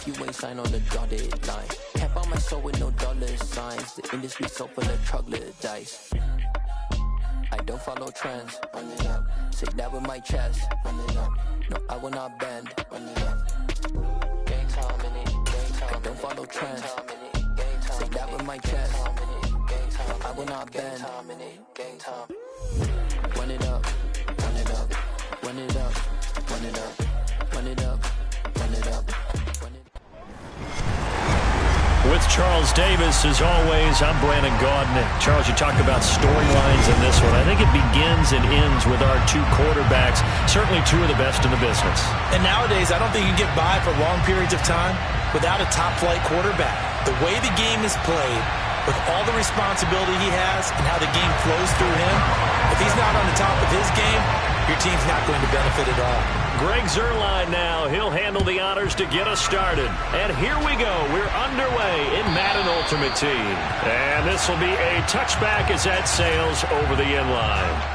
you ain't signed on the dotted line. Can't buy my soul with no dollar signs. The industry so full of troglodytes. I don't follow trends. Run it up. Say that with my chest. Run it up. No, I will not bend. Run it up. Gang time in it. Gang time. I don't follow trends. Say that with my chest. No, I will not bend. Gang time. Run it up. Run it up. Run it up. Run it up. Run it up. Run it up. With Charles Davis, as always, I'm Brandon Gaudin. Charles, you talk about storylines in this one. I think it begins and ends with our two quarterbacks, certainly two of the best in the business. And nowadays, I don't think you can get by for long periods of time without a top-flight quarterback. The way the game is played, with all the responsibility he has and how the game flows through him, if he's not on the top of his game, your team's not going to benefit at all. Greg Zuerlein now. He'll handle the honors to get us started. And here we go. We're underway in Madden Ultimate Team. And this will be a touchback as that sails over the end line.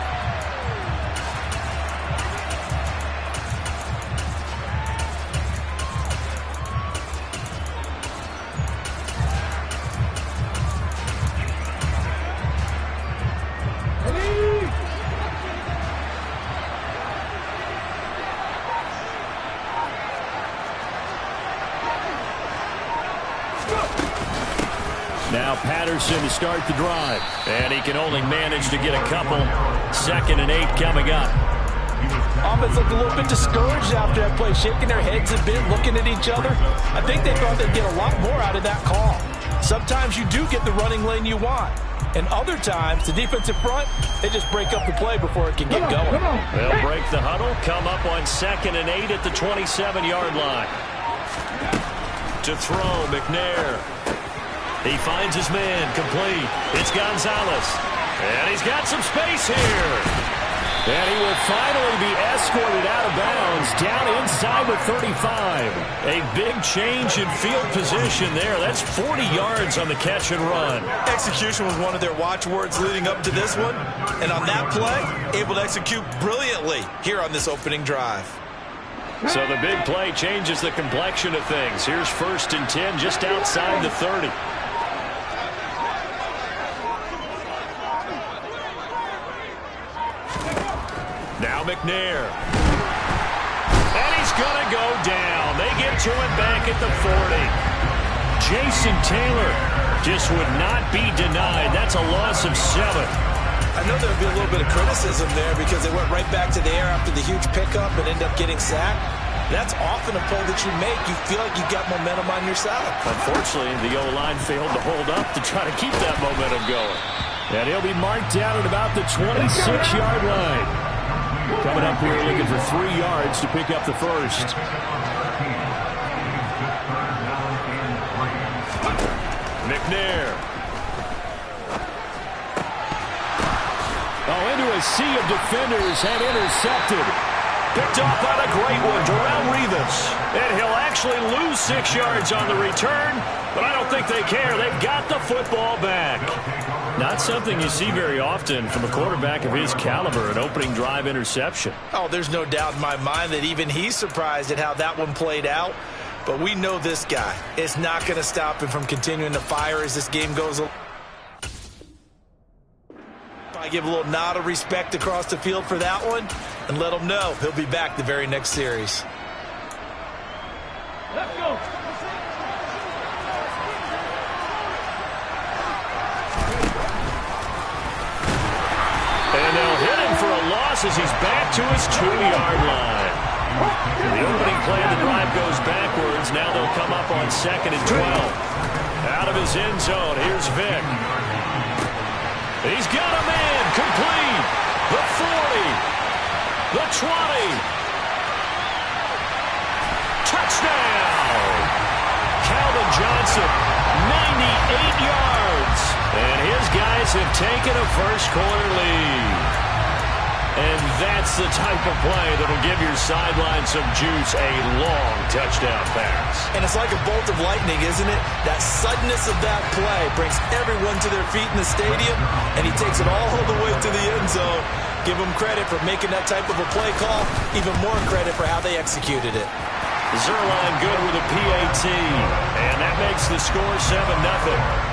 Now Patterson to start the drive. And he can only manage to get a couple. 2nd and 8 coming up. Offense looked a little bit discouraged after that play, shaking their heads a bit, looking at each other. I think they thought they'd get a lot more out of that call. Sometimes you do get the running lane you want. And other times, the defensive front, they just break up the play before it can get going. They'll break the huddle, come up on 2nd and 8 at the 27-yard line. To throw, McNair. He finds his man, complete. It's Gonzalez. And he's got some space here. And he will finally be escorted out of bounds down inside the 35. A big change in field position there. That's 40 yards on the catch and run. Execution was one of their watchwords leading up to this one. And on that play, able to execute brilliantly here on this opening drive. So the big play changes the complexion of things. Here's 1st and 10 just outside the 30. Now McNair. And he's going to go down. They get to him back at the 40. Jason Taylor just would not be denied. That's a loss of 7. I know there'll be a little bit of criticism there because they went right back to the air after the huge pickup and ended up getting sacked. That's often a play that you make. You feel like you've got momentum on your side. Unfortunately, the O-line failed to hold up to try to keep that momentum going. And he'll be marked down at about the 26-yard line. Coming up, we're looking for 3 yards to pick up the first. McNair. Oh, into a sea of defenders and intercepted. Picked off by the great one, Darrelle Revis. And he'll actually lose 6 yards on the return, but I don't think they care. They've got the football back. Not something you see very often from a quarterback of his caliber, an opening drive interception. Oh, there's no doubt in my mind that even he's surprised at how that one played out. But we know this guy is not going to stop him from continuing to fire as this game goes along. I give a little nod of respect across the field for that one and let him know he'll be back the very next series. Let's go. And they'll hit him for a loss as he's back to his 2-yard line. The opening play of the drive goes backwards. Now they'll come up on 2nd and 12. Out of his end zone, here's Vick. He's got a man, complete. The 40. The 20. Touchdown. Calvin Johnson, 98 yards. And his guys have taken a first-quarter lead. And that's the type of play that'll give your sideline some juice, a long touchdown pass. And it's like a bolt of lightning, isn't it? That suddenness of that play brings everyone to their feet in the stadium, and he takes it all the way to the end zone. Give him credit for making that type of a play call, even more credit for how they executed it. Zerline good with a PAT. And that makes the score 7-0.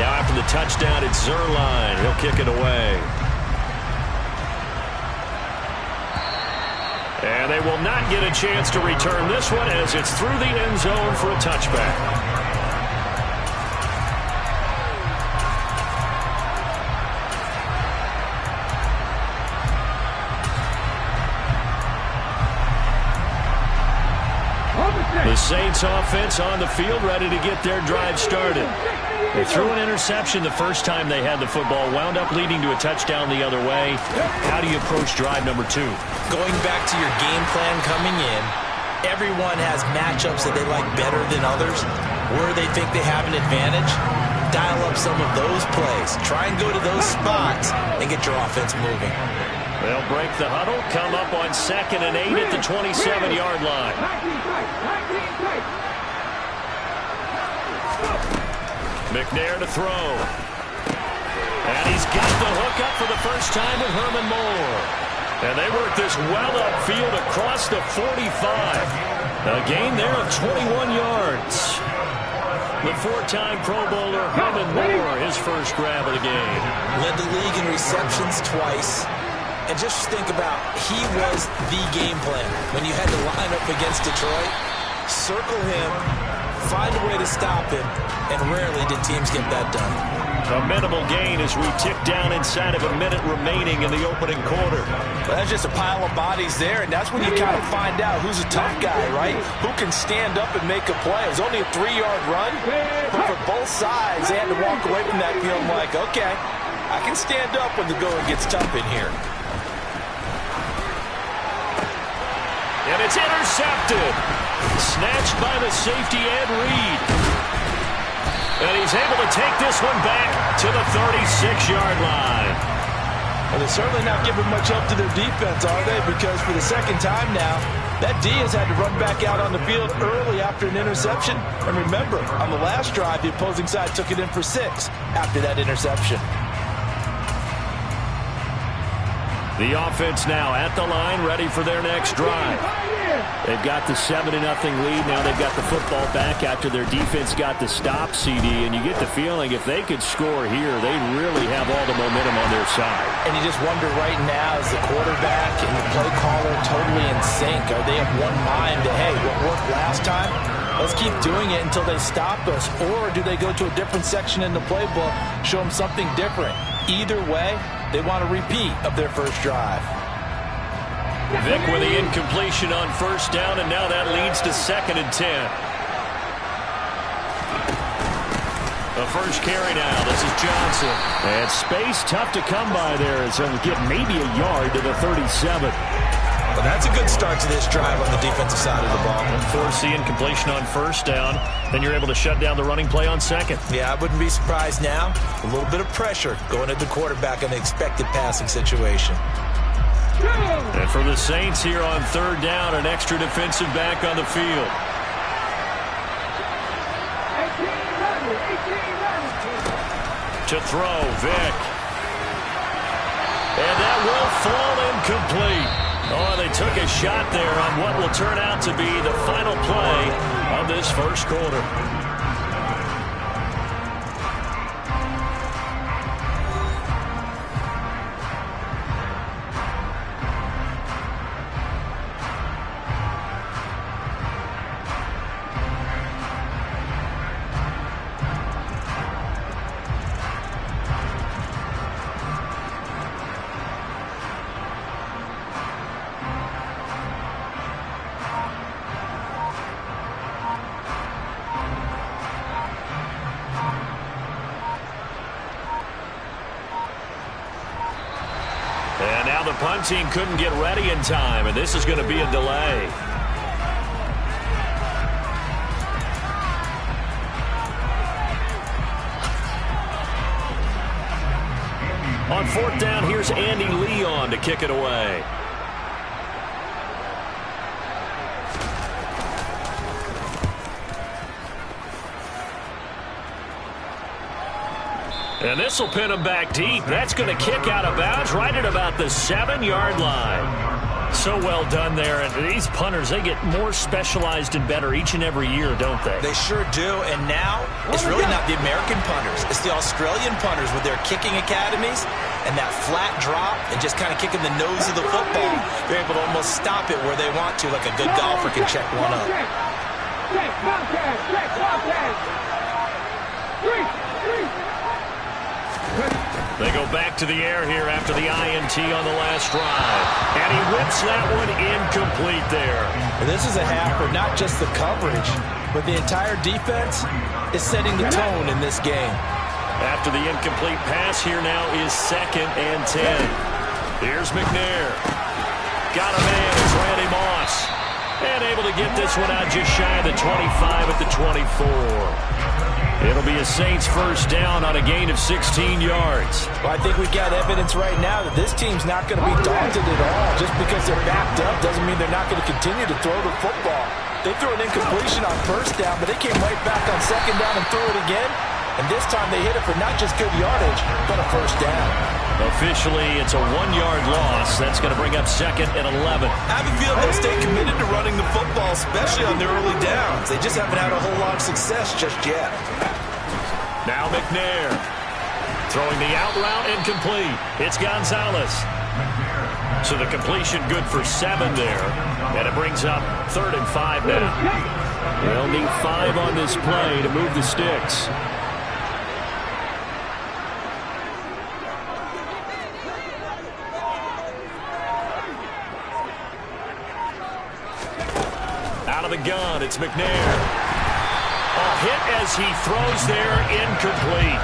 Now after the touchdown, it's Zerline. He'll kick it away. And they will not get a chance to return this one as it's through the end zone for a touchback. The Saints offense on the field ready to get their drive started. They threw an interception the first time they had the football, wound up leading to a touchdown the other way. How do you approach drive number 2? Going back to your game plan coming in, everyone has matchups that they like better than others, where they think they have an advantage. Dial up some of those plays. Try and go to those spots and get your offense moving. They'll break the huddle, come up on 2nd and 8 at the 27-yard line. McNair to throw. And he's got the hook up for the first time with Herman Moore. And they work this well upfield across the 45. A gain there of 21 yards. The 4-time Pro Bowler Herman Moore, his first grab of the game. Led the league in receptions twice. And just think about, he was the game plan. When you had to line up against Detroit, circle him, find a way to stop him, and rarely did teams get that done. A minimal gain as we tick down inside of a minute remaining in the opening quarter. Well, that's just a pile of bodies there, and that's when you kind of find out who's a tough guy, right? Who can stand up and make a play. It was only a 3-yard run, but for both sides, they had to walk away from that field like, okay, I can stand up when the going gets tough in here. And it's intercepted. Snatched by the safety Ed Reed. And he's able to take this one back to the 36-yard line. Well, they're certainly not giving much help to their defense, are they? Because for the second time now, that D has had to run back out on the field early after an interception. And remember, on the last drive, the opposing side took it in for 6 after that interception. The offense now at the line, ready for their next drive. They've got the 7-0 lead. Now they've got the football back after their defense got the stop, CD. And you get the feeling if they could score here, they really have all the momentum on their side. And you just wonder right now, is the quarterback and the play caller totally in sync? Are they of one mind to, hey, what worked last time? Let's keep doing it until they stop us. Or do they go to a different section in the playbook, show them something different? Either way, they want a repeat of their first drive. Vick with the incompletion on first down, and now that leads to 2nd and 10. The first carry now. This is Johnson. And space tough to come by there. As he'll get maybe a yard to the 37. Well, that's a good start to this drive on the defensive side of the ball. Force the incompletion on first down. Then you're able to shut down the running play on 2nd. Yeah, I wouldn't be surprised now. A little bit of pressure going at the quarterback in the expected passing situation. And for the Saints here on 3rd down, an extra defensive back on the field. To throw, Vick. And that will fall incomplete. Oh, they took a shot there on what will turn out to be the final play of this first quarter. And now the punt team couldn't get ready in time, and this is going to be a delay. On 4th down, here's Andy Leon to kick it away. And this will pin him back deep. That's going to kick out of bounds right at about the 7-yard line. So well done there. And these punters, they get more specialized and better each and every year, don't they? They sure do. And now, it's really not the American punters. It's the Australian punters with their kicking academies and that flat drop and just kind of kicking the nose of the football. They're able to almost stop it where they want to, like a good golfer can check one up. They go back to the air here after the INT on the last drive. And he whips that one incomplete there. This is a half where not just the coverage, but the entire defense is setting the tone in this game. After the incomplete pass, here now is 2nd and 10. Here's McNair. Got a man. It's Randy Moss. And able to get this one out just shy of the 25 at the 24. It'll be a Saints first down on a gain of 16 yards. Well, I think we've got evidence right now that this team's not going to be daunted at all. Just because they're backed up doesn't mean they're not going to continue to throw the football. They threw an incompletion on first down, but they came right back on second down and threw it again. And this time they hit it for not just good yardage, but a first down. Officially, it's a 1-yard loss. That's going to bring up 2nd and 11. I have a feeling they'll stay committed to running the football, especially on their early downs. They just haven't had a whole lot of success just yet. Now McNair. Throwing the out route incomplete. It's Gonzalez. So the completion good for 7 there. And it brings up 3rd and 5 now. They'll need 5 on this play to move the sticks. Out of the gun, it's McNair. Hit as he throws there, incomplete.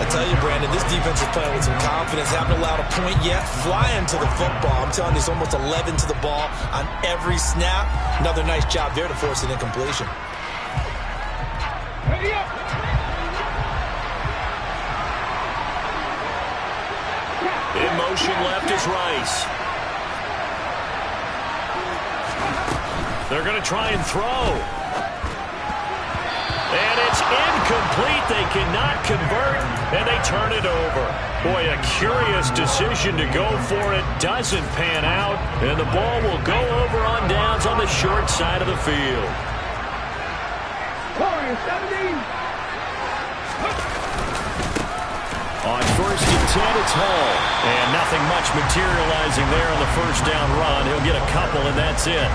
I tell you, Brandon, this defense is playing with some confidence. Haven't allowed a point yet. Flying to the football. I'm telling you, it's almost 11 to the ball on every snap. Another nice job there to force an incompletion. In motion left is Rice. They're going to try and throw. And it's incomplete. They cannot convert, and they turn it over. Boy, a curious decision to go for it. Doesn't pan out, and the ball will go over on downs on the short side of the field. On 1st and 10, it's Hall. And nothing much materializing there on the first down run. He'll get a couple, and that's it.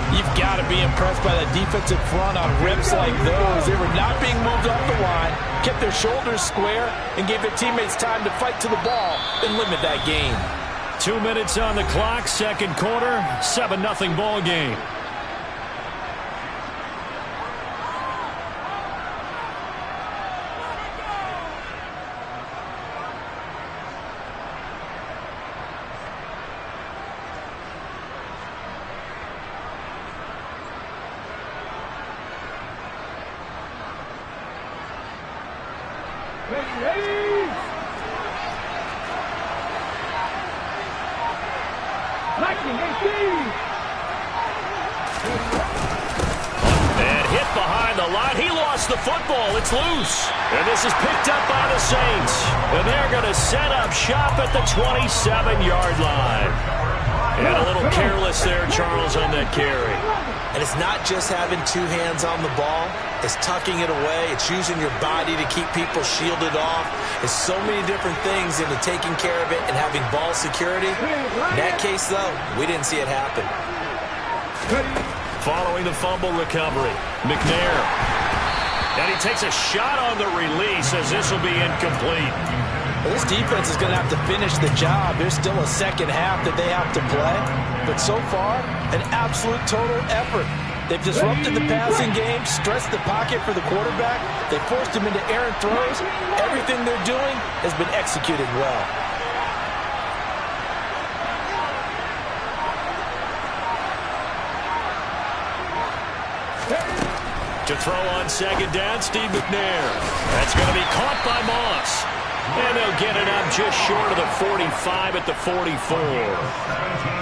You've got to be impressed by that defensive front on rips like those. They were not being moved off the line, kept their shoulders square, and gave their teammates time to fight to the ball and limit that game. 2 minutes on the clock, 2nd quarter, 7-0 ball game. And hit behind the line. He lost the football. It's loose. And this is picked up by the Saints. And they're going to set up shop at the 27-yard line. And a little careless there, Charles, on that carry. And it's not just having 2 hands on the ball. It's tucking it away. It's using your body to keep people shielded off. It's so many different things into taking care of it and having ball security. In that case, though, we didn't see it happen. Following the fumble recovery, McNair. And he takes a shot on the release as this will be incomplete. Well, this defense is going to have to finish the job. There's still a second half that they have to play. But so far, an absolute total effort. They've disrupted the passing game, stressed the pocket for the quarterback. They forced him into errant throws. Everything they're doing has been executed well. To throw on 2nd down, Steve McNair. That's going to be caught by Moss. And they'll get it up just short of the 45 at the 44.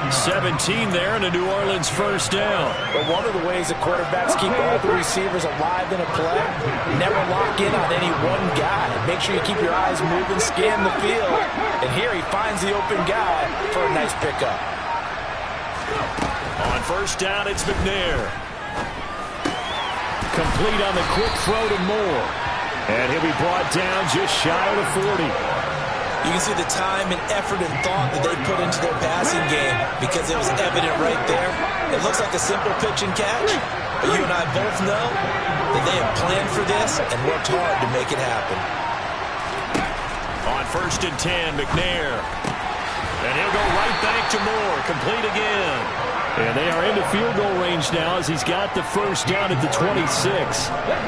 17 there and a New Orleans first down. But one of the ways that quarterbacks keep all the receivers alive in a play, never lock in on any one guy. Make sure you keep your eyes moving, scan the field. And here he finds the open guy for a nice pickup. On first down, it's McNair. Complete on the quick throw to Moore. And he'll be brought down just shy of the 40. You can see the time and effort and thought that they put into their passing game because it was evident right there. It looks like a simple pitch and catch, but you and I both know that they have planned for this and worked hard to make it happen. On first and 10, McNair. And he'll go right back to Moore. Complete again. And they are into field goal range now as he's got the first down at the 26.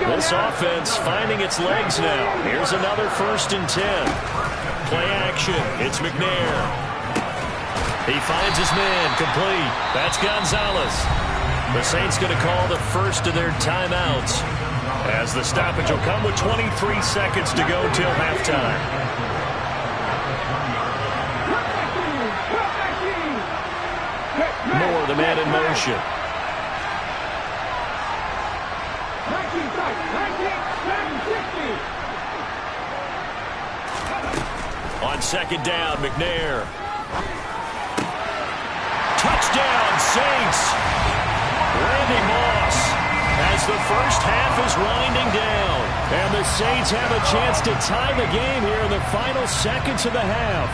This offense finding its legs now. Here's another first and 10. Play action. It's McNair. He finds his man. Complete. That's Gonzalez. The Saints going to call the first of their timeouts as the stoppage will come with 23 seconds to go till halftime. Moore, the man in motion. On second down, McNair. Touchdown, Saints. Randy Moss as the first half is winding down. And the Saints have a chance to tie the game here in the final seconds of the half.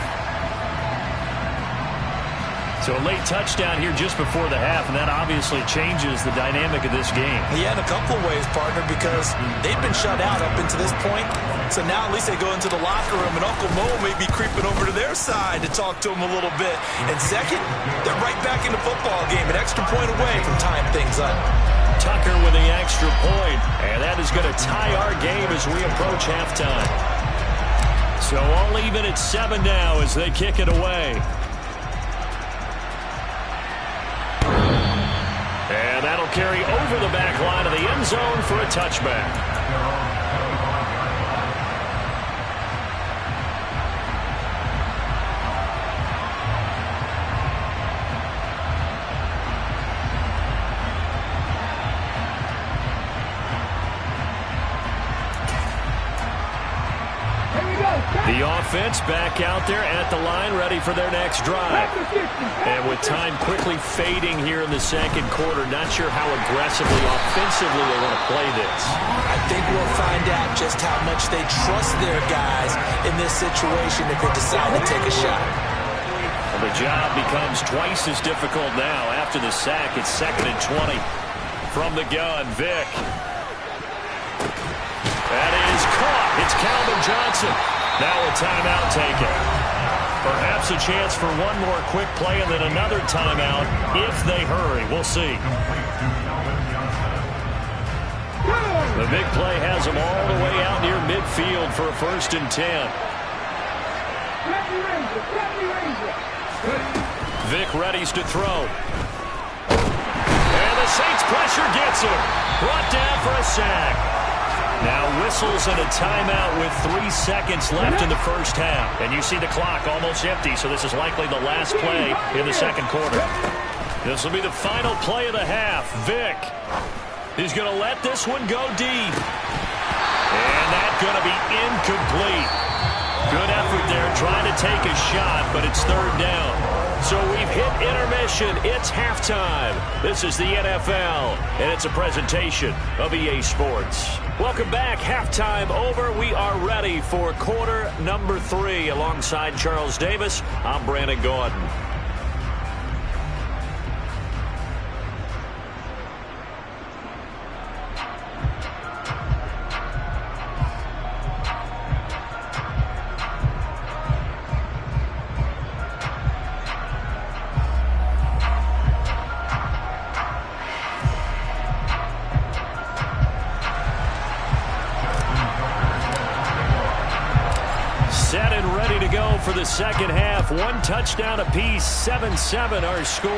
So a late touchdown here just before the half, and that obviously changes the dynamic of this game. Yeah, in a couple of ways, partner, because they've been shut out up until this point. So now at least they go into the locker room, and Uncle Mo may be creeping over to their side to talk to him a little bit. And second, they're right back in the football game, an extra point away from tying things up. Tucker with the extra point, and that is going to tie our game as we approach halftime. So all even at 7 now as they kick it away. And that'll carry over the back line of the end zone for a touchback. The offense back out there at the line, ready for their next drive. And with time quickly fading here in the second quarter, not sure how aggressively, offensively they want to play this. I think we'll find out just how much they trust their guys in this situation if they decide to take a shot. Well, the job becomes twice as difficult now after the sack. It's 2nd and 20 from the gun. Vick. That is caught. It's Calvin Johnson. Now a timeout taken. Perhaps a chance for one more quick play and then another timeout if they hurry. We'll see. The big play has them all the way out near midfield for a 1st and 10. Vick readies to throw. And the Saints pressure gets him. Brought down for a sack. Now whistles and a timeout with 3 seconds left in the first half. And you see the clock almost empty, so this is likely the last play in the second quarter. This will be the final play of the half. Vick is going to let this one go deep. And that's going to be incomplete. Good effort there trying to take a shot, but it's 3rd down. So we've hit intermission. It's halftime. This is the NFL, and it's a presentation of EA Sports. Welcome back. Halftime over. We are ready for quarter number 3. Alongside Charles Davis, I'm Brandon Gordon. Set and ready to go for the second half. 1 touchdown apiece, 7-7 our score.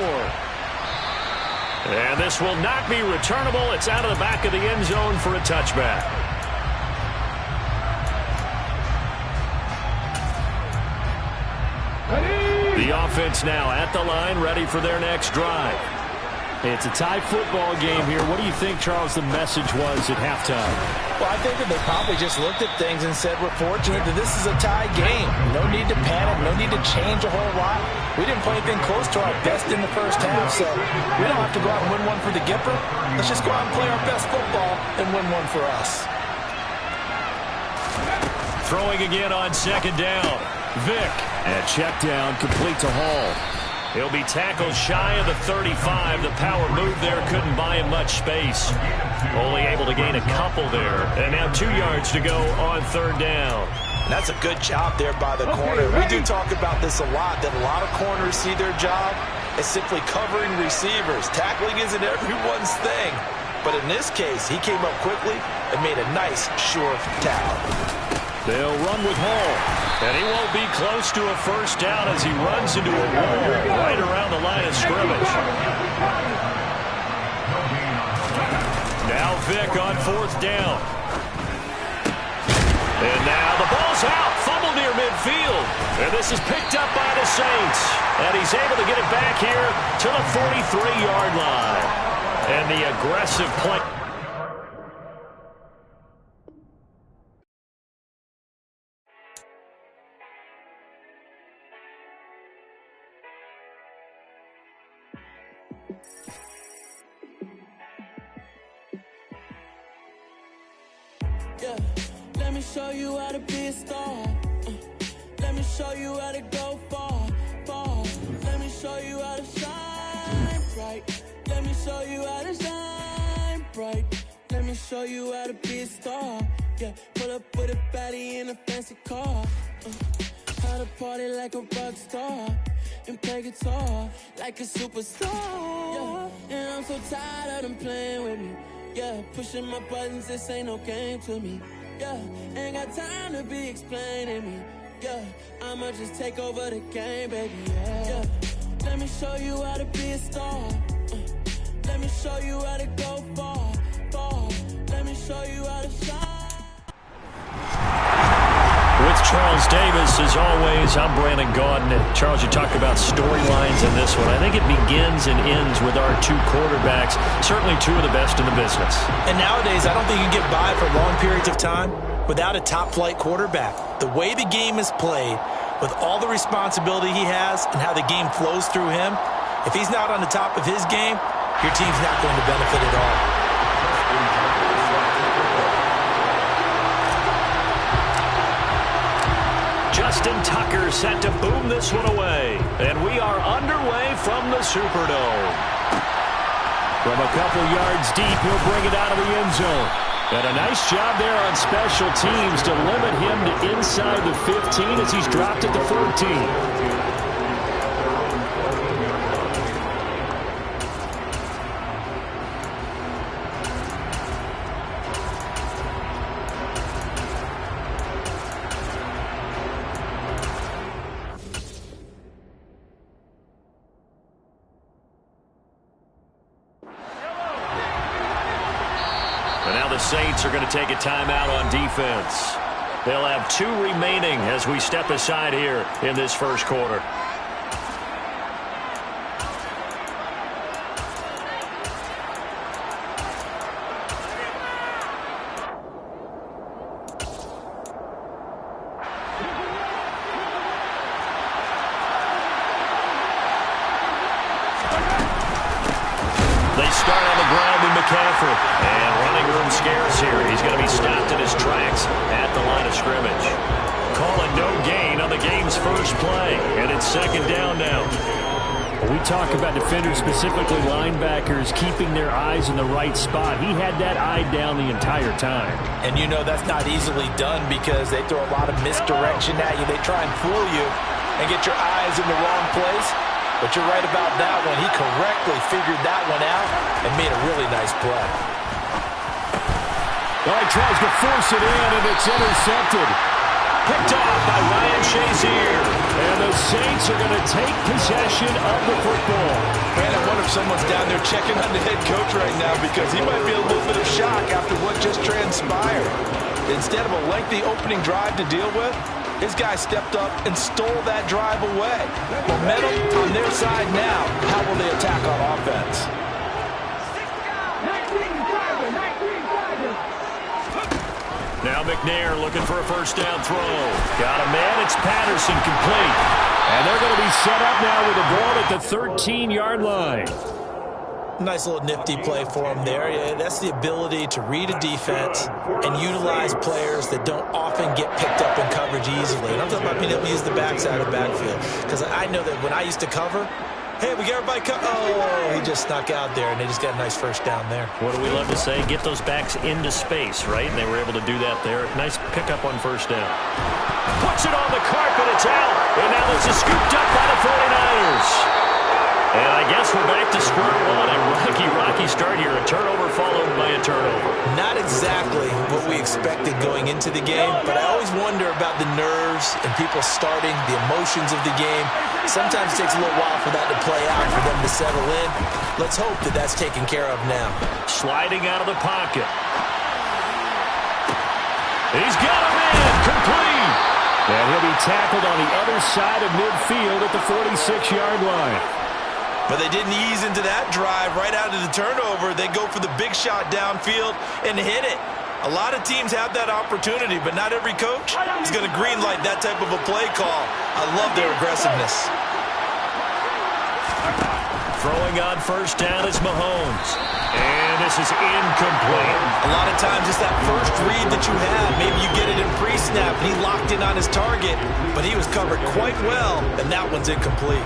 And this will not be returnable. It's out of the back of the end zone for a touchback. The offense now at the line, ready for their next drive. It's a tie football game here. What do you think, Charles, the message was at halftime? Well, I think that they probably just looked at things and said, we're fortunate that this is a tie game. No need to panic, no need to change a whole lot. We didn't play anything close to our best in the first half, so we don't have to go out and win one for the Gipper. Let's just go out and play our best football and win one for us. Throwing again on second down. Vick. And check down, complete to Hall. He'll be tackled shy of the 35. The power move there couldn't buy him much space. Only able to gain a couple there. And now 2 yards to go on third down. And that's a good job there by the corner. We do talk about this a lot, that a lot of corners see their job as simply covering receivers. Tackling isn't everyone's thing. But in this case, he came up quickly and made a nice, sure tackle. They'll run with Hall. And he won't be close to a first down as he runs into a wall right around the line of scrimmage. Now Vick on fourth down. And now the ball's out. Fumble near midfield. And this is picked up by the Saints. And he's able to get it back here to the 43-yard line. And the aggressive play. Yeah, let me show you how to be a star. Let me show you how to go far, far. Let me show you how to shine bright. Let me show you how to shine bright. Let me show you how to be a star. Yeah, pull up with a baddie in a fancy car. How to party like a rock star and play guitar like a superstar. Yeah, and I'm so tired of them playing with me. Yeah, pushing my buttons, this ain't no game to me. Yeah, ain't got time to be explaining me. Yeah, I'ma just take over the game, baby. Yeah, let me show you how to be a star. Let me show you how to go far, far. Let me show you how to shine. With Charles Davis, as always, I'm Brandon Gaudin. Charles, you talked about storylines in this one. I think it begins and ends with our two quarterbacks, certainly two of the best in the business. And nowadays, I don't think you get by for long periods of time without a top-flight quarterback. The way the game is played, with all the responsibility he has and how the game flows through him, if he's not on the top of his game, your team's not going to benefit at all. Justin Tucker set to boom this one away. And we are underway from the Superdome. From a couple yards deep, he'll bring it out of the end zone. And a nice job there on special teams to limit him to inside the 15 as he's dropped at the 14. Saints are going to take a timeout on defense. They'll have 2 remaining as we step aside here in this first quarter. They start on the ground with McCaffrey. And running room scarce here. He's going to be stopped in his tracks at the line of scrimmage. Calling no gain on the game's first play. And it's second down now. We talk about defenders, specifically linebackers, keeping their eyes in the right spot. He had that eye down the entire time. And you know that's not easily done because they throw a lot of misdirection at you. They try and fool you and get your eyes in the wrong place. But you're right about that one. He correctly figured that one out and made a really nice play. Well, he tries to force it in, and it's intercepted. Picked off by Ryan Shazier. And the Saints are going to take possession of the football. Man, I wonder if someone's down there checking on the head coach right now because he might be a little bit of shock after what just transpired. Instead of a lengthy opening drive to deal with, His guy stepped up and stole that drive away. Momentum on their side now. How will they attack on offense? Now McNair looking for a first down throw. Got a man. It's Patterson, complete. And they're going to be set up now with a ball at the 13-yard line. Nice little nifty play for him there. Yeah, that's the ability to read a defense and utilize players that don't often get picked up in coverage easily. And I'm talking about being able to use the backside of the backfield. Because I know that when I used to cover, hey, we got everybody oh, he just snuck out there, and they just got a nice first down there. What do we love to say? Get those backs into space, right? And they were able to do that there. Nice pickup on first down. Puts it on the carpet. It's out. And now this is scooped up by the 49ers. And I guess we're back to square one. A rocky start here. A turnover followed by a turnover. Not exactly what we expected going into the game, but I always wonder about the nerves and people starting, the emotions of the game. Sometimes it takes a little while for that to play out, for them to settle in. Let's hope that that's taken care of now. Sliding out of the pocket. He's got him in. Complete. And he'll be tackled on the other side of midfield at the 46-yard line. But they didn't ease into that drive right out of the turnover. They go for the big shot downfield and hit it. A lot of teams have that opportunity, but not every coach is going to green light that type of a play call. I love their aggressiveness. Throwing on first down is Mahomes. And this is incomplete. A lot of times it's that first read that you have. Maybe you get it in pre-snap and he locked in on his target, but he was covered quite well, and that one's incomplete.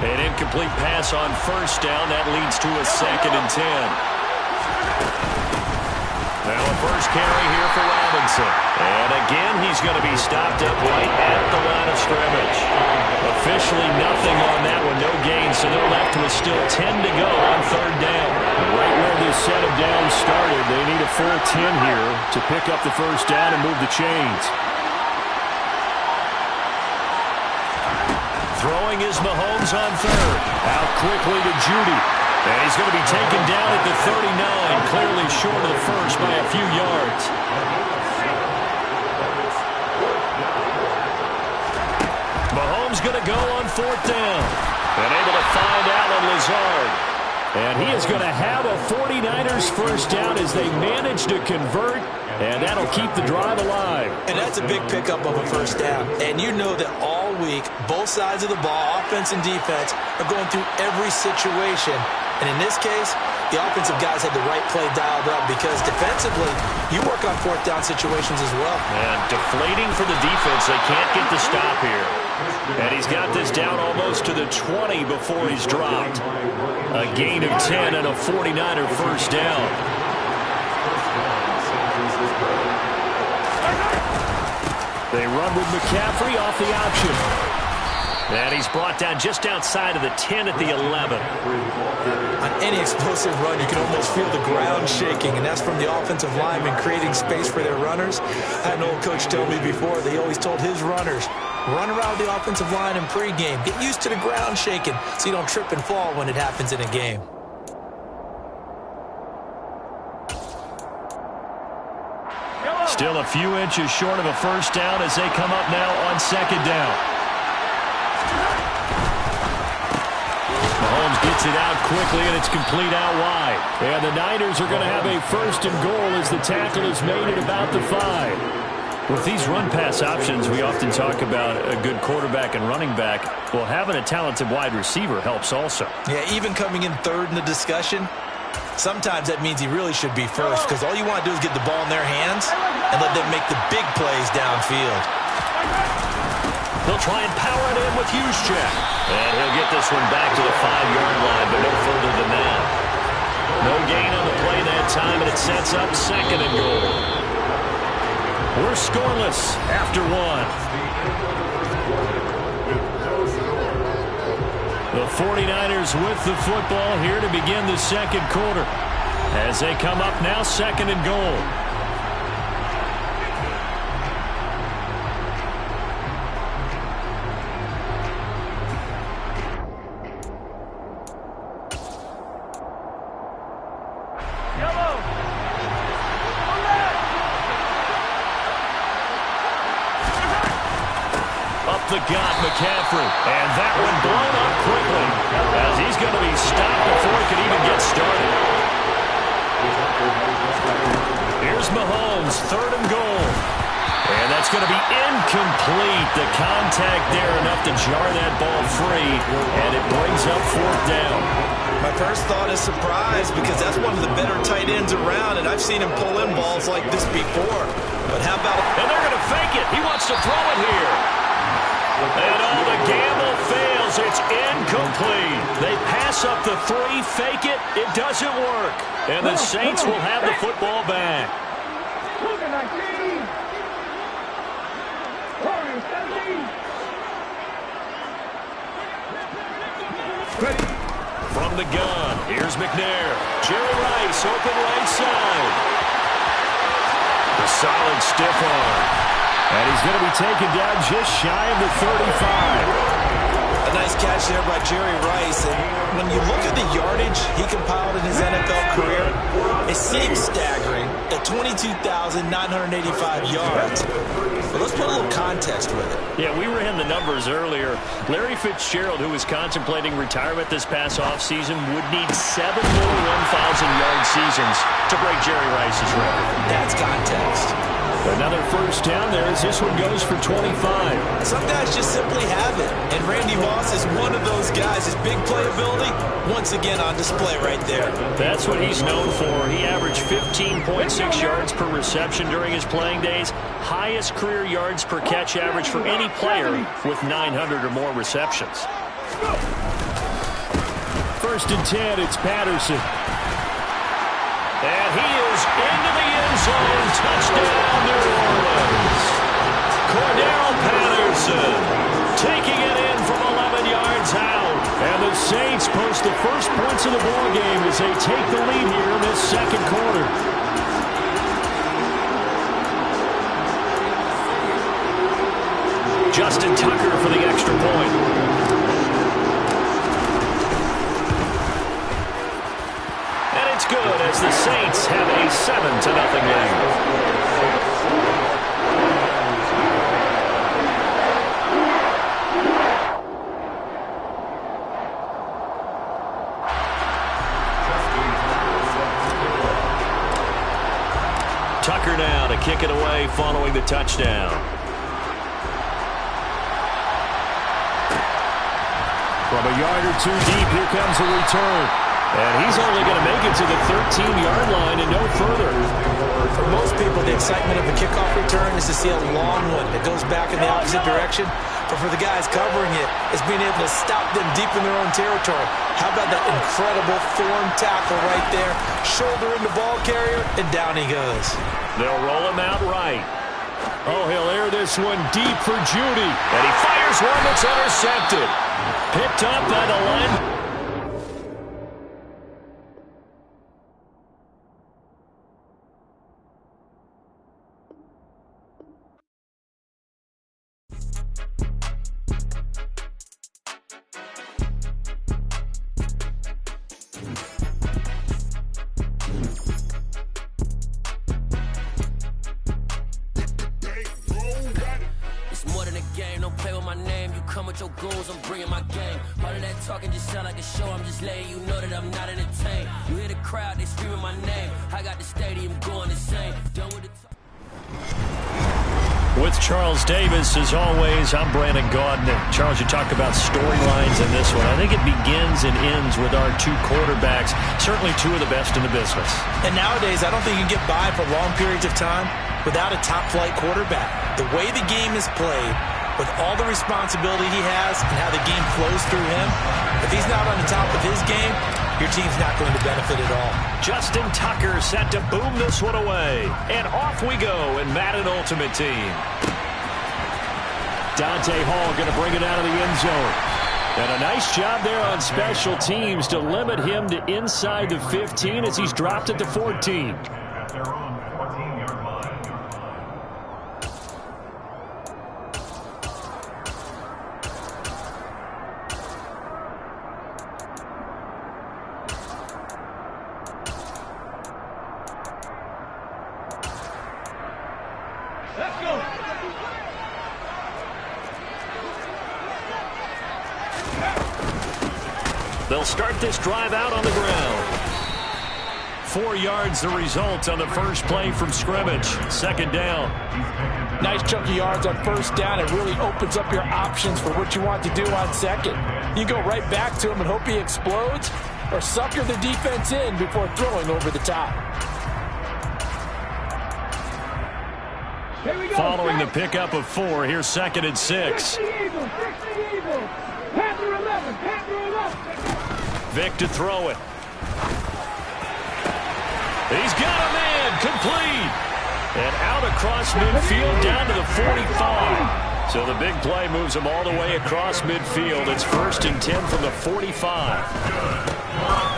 An incomplete pass on first down. That leads to a 2nd and 10. Now a first carry here for Robinson. And again, he's going to be stopped up right at the line of scrimmage. Officially nothing on that one. No gain, so they're left with still 10 to go on 3rd down. Right where this set of downs started, they need a full 10 here to pick up the first down and move the chains. Throwing is Mahomes on 3rd. Out quickly to Judy. And he's going to be taken down at the 39, clearly short of the first by a few yards. Mahomes going to go on 4th down. And able to find Allen Lazard. And he is going to have a 49ers first down as they manage to convert. And that'll keep the drive alive. And that's a big pickup of a first down. And you know that all week, both sides of the ball, offense and defense, are going through every situation. And in this case, the offensive guys had the right play dialed up because defensively, you work on 4th down situations as well. And deflating for the defense. They can't get the stop here. And he's got this down almost to the 20 before he's dropped. A gain of 10 and a 49er first down. They run with McCaffrey off the option. And he's brought down just outside of the 10 at the 11. On any explosive run, you can almost feel the ground shaking, and that's from the offensive linemen creating space for their runners. I had an old coach tell me before, they always told his runners, run around the offensive line in pregame. Get used to the ground shaking so you don't trip and fall when it happens in a game. Still a few inches short of a first down as they come up now on 2nd down. Mahomes gets it out quickly, and it's complete out wide. And the Niners are going to have a 1st and goal as the tackle is made at about the 5. With these run-pass options, we often talk about a good quarterback and running back. Well, having a talented wide receiver helps also. Yeah, even coming in 3rd in the discussion, sometimes that means he really should be first because all you want to do is get the ball in their hands and let them make the big plays downfield. They'll try and power it in with Juszczyk. And he'll get this one back to the 5-yard line, but no further than that. No gain on the play that time, and it sets up 2nd and goal. We're scoreless after 1. The 49ers with the football here to begin the 2nd quarter. As they come up now, 2nd and goal. the gun, McCaffrey. And that one blown up quickly, as he's going to be stopped before he can even get started. Here's Mahomes, 3rd and goal. And that's going to be incomplete. The contact there enough to jar that ball free, and it brings up 4th down. My first thought is surprise, because that's one of the better tight ends around, and I've seen him pull in balls like this before. But how about... And they're going to fake it. He wants to throw it here. And all the gamble fails. It's incomplete. They pass up the 3, fake it. It doesn't work. And the Saints will have the football back. From the gun, here's McNair. Jerry Rice, open right side. The solid stiff arm. And he's going to be taken down just shy of the 35. A nice catch there by Jerry Rice. And when you look at the yardage he compiled in his NFL career, it seems staggering at 22,985 yards. But let's put a little context with it. Yeah, we ran the numbers earlier. Larry Fitzgerald, who was contemplating retirement this past offseason, would need 7 more 1,000-yard seasons to break Jerry Rice's record. That's context. Another first down there as this one goes for 25. Some guys just simply have it, and Randy Moss is one of those guys. His big playability, once again on display right there. That's what he's known for. He averaged 15.6 yards per reception during his playing days. Highest career yards per catch average for any player with 900 or more receptions. 1st and 10, it's Patterson. And he is into the end zone. Touchdown, New Orleans. Cordell Patterson taking it in from 11 yards out. And the Saints post the first points of the ball game as they take the lead here in this 2nd quarter. Justin Tucker for the extra point. Good as the Saints have a 7-0 lead. Tucker now to kick it away following the touchdown. From a yard or 2 deep, here comes a return. And he's only going to make it to the 13-yard line and no further. For most people, the excitement of a kickoff return is to see a long one that goes back in the opposite direction. But for the guys covering it, it's being able to stop them deep in their own territory. How about that incredible form tackle right there? Shoulder in the ball carrier, and down he goes. They'll roll him out right. Oh, he'll air this one deep for Judy. And he fires one that's intercepted. Picked up by the line. Your goals, I'm bringing my game. All of that talking just sound like a show. I'm just letting you know that I'm not entertained. You hear the crowd, they screaming my name. I got the stadium going insane. Done with the With Charles Davis, as always, I'm Brandon Gaudin. Charles, you talked about storylines in this one. I think it begins and ends with our 2 quarterbacks, certainly 2 of the best in the business. And nowadays, I don't think you can get by for long periods of time without a top-flight quarterback. The way the game is played, with all the responsibility he has and how the game flows through him, if he's not on the top of his game, your team's not going to benefit at all. Justin Tucker set to boom this one away. And off we go in Madden Ultimate Team. Dante Hall going to bring it out of the end zone. And a nice job there on special teams to limit him to inside the 15 as he's dropped it to 14. They'll start this drive out on the ground. 4 yards the result on the first play from scrimmage. Second down. Nice chunk of yards on first down. It really opens up your options for what you want to do on second. You go right back to him and hope he explodes, or sucker the defense in before throwing over the top. Following the pickup of 4, here's 2nd and 6. Vick to throw it. He's got a man, complete. And out across midfield, down to the 45. So the big play moves him all the way across midfield. It's 1st and 10 from the 45.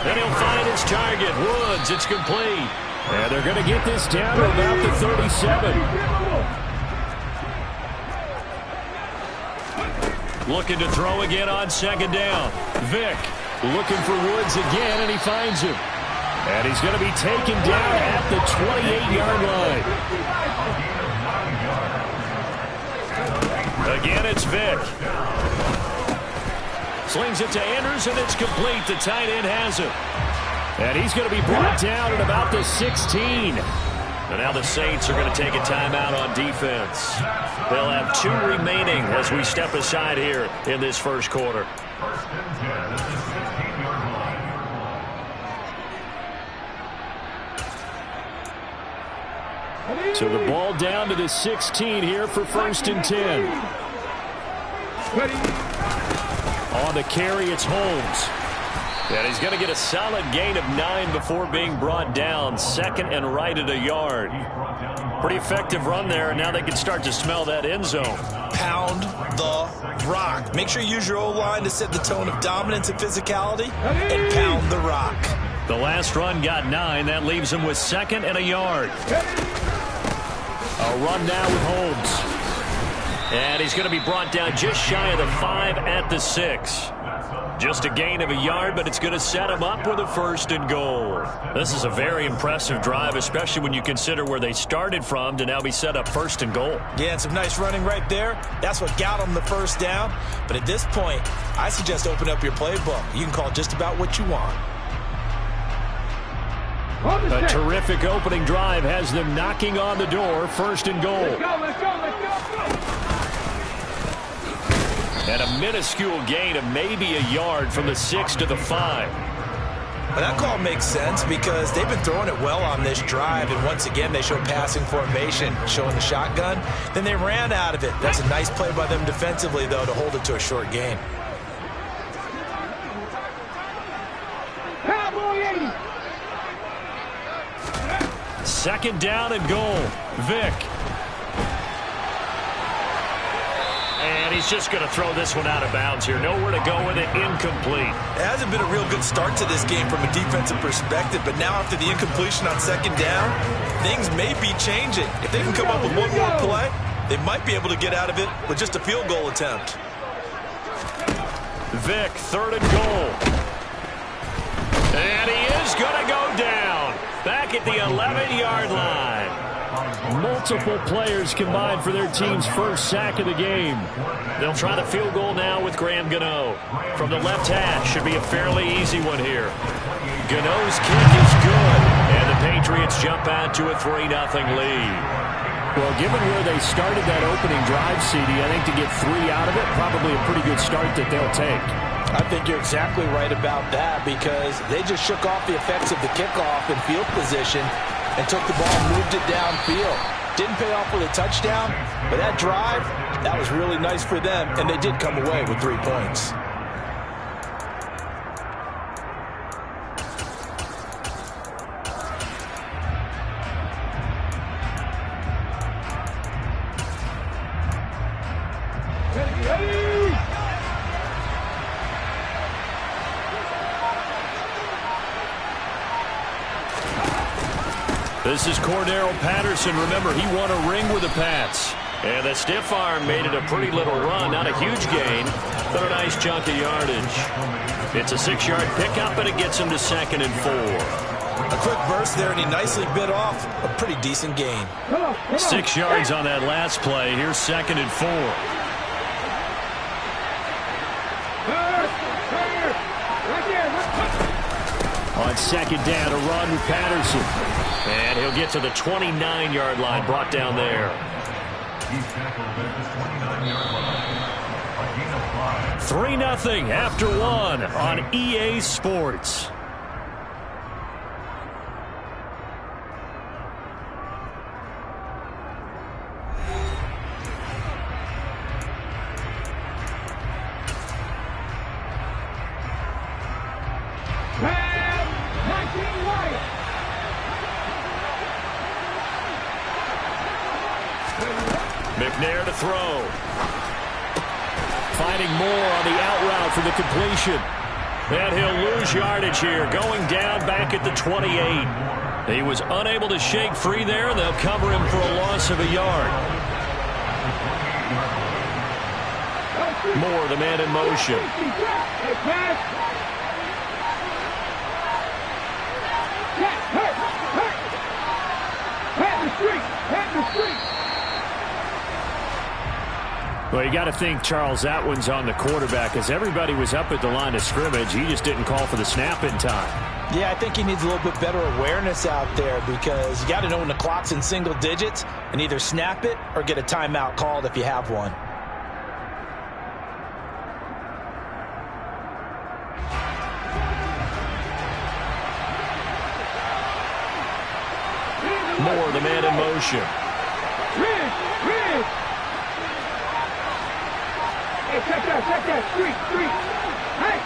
Then he'll find his target, Woods. It's complete. And they're going to get this down to about the 37. Looking to throw again on 2nd down. Vick looking for Woods again, and he finds him. And he's going to be taken down at the 28-yard line. Again, it's Vick. Slings it to Andrews, and it's complete. The tight end has it. And he's going to be brought down at about the 16. And now the Saints are going to take a timeout on defense. They'll have 2 remaining as we step aside here in this first quarter. So the ball down to the 16 here for 1st and 10. On the carry, it's Holmes. And he's going to get a solid gain of 9 before being brought down. 2nd and right at a yard. Pretty effective run there, and now they can start to smell that end zone. Pound the rock. Make sure you use your O-line to set the tone of dominance and physicality, and pound the rock. The last run got 9. That leaves him with 2nd and a yard. A run now with Holmes. And he's going to be brought down just shy of the 5 at the 6. Just a gain of a yard, but it's going to set him up with a 1st and goal. This is a very impressive drive, especially when you consider where they started from to now be set up 1st and goal. Yeah, and some nice running right there. That's what got them the 1st down. But at this point, I suggest open up your playbook. You can call just about what you want. A terrific opening drive has them knocking on the door. 1st and goal. Let's go, let's go, let's go. And a minuscule gain of maybe a yard from the 6 to the 5. Well, that call makes sense because they've been throwing it well on this drive, and once again they show passing formation, showing the shotgun. Then they ran out of it. That's a nice play by them defensively, though, to hold it to a short gain. Cowboy 80. 2nd down and goal. Vick. And he's just going to throw this one out of bounds here. Nowhere to go with it. Incomplete. It hasn't been a real good start to this game from a defensive perspective, but now after the incompletion on 2nd down, things may be changing. If they can come up with one more play, they might be able to get out of it with just a field goal attempt. Vick, 3rd and goal. And he is going to go down. Back at the 11-yard line. Multiple players combined for their team's 1st sack of the game. They'll try the field goal now with Graham Gano. From the left hash, should be a fairly easy one here. Gano's kick is good, and the Patriots jump out to a 3-0 lead. Well, given where they started that opening drive, CD, I think to get 3 out of it, probably a pretty good start that they'll take. I think you're exactly right about that because they just shook off the effects of the kickoff and field position and took the ball and moved it downfield. Didn't pay off with a touchdown, but that drive, that was really nice for them, and they did come away with 3 points. This is Cordero Patterson. Remember, he won a ring with the Pats. And the stiff arm made it a pretty little run. Not a huge gain, but a nice chunk of yardage. It's a 6-yard pickup, and it gets him to 2nd and 4. A quick burst there, and he nicely bit off a pretty decent gain. 6 yards on that last play. Here's 2nd and 4. Right there. On second down, a run with Patterson. And he'll get to the 29-yard line, brought down there. 3-0 after one on EA Sports. McNair to throw. Finding Moore on the out route for the completion. And he'll lose yardage here, going down back at the 28. He was unable to shake free there. They'll cover him for a loss of a yard. Moore, the man in motion. Well, you got to think, Charles, that one's on the quarterback, as everybody was up at the line of scrimmage. He just didn't call for the snap in time. Yeah, I think he needs a little bit better awareness out there, because you got to know when the clock's in single digits and either snap it or get a timeout called if you have one. Moore, the man in motion. Check that, street. Hey,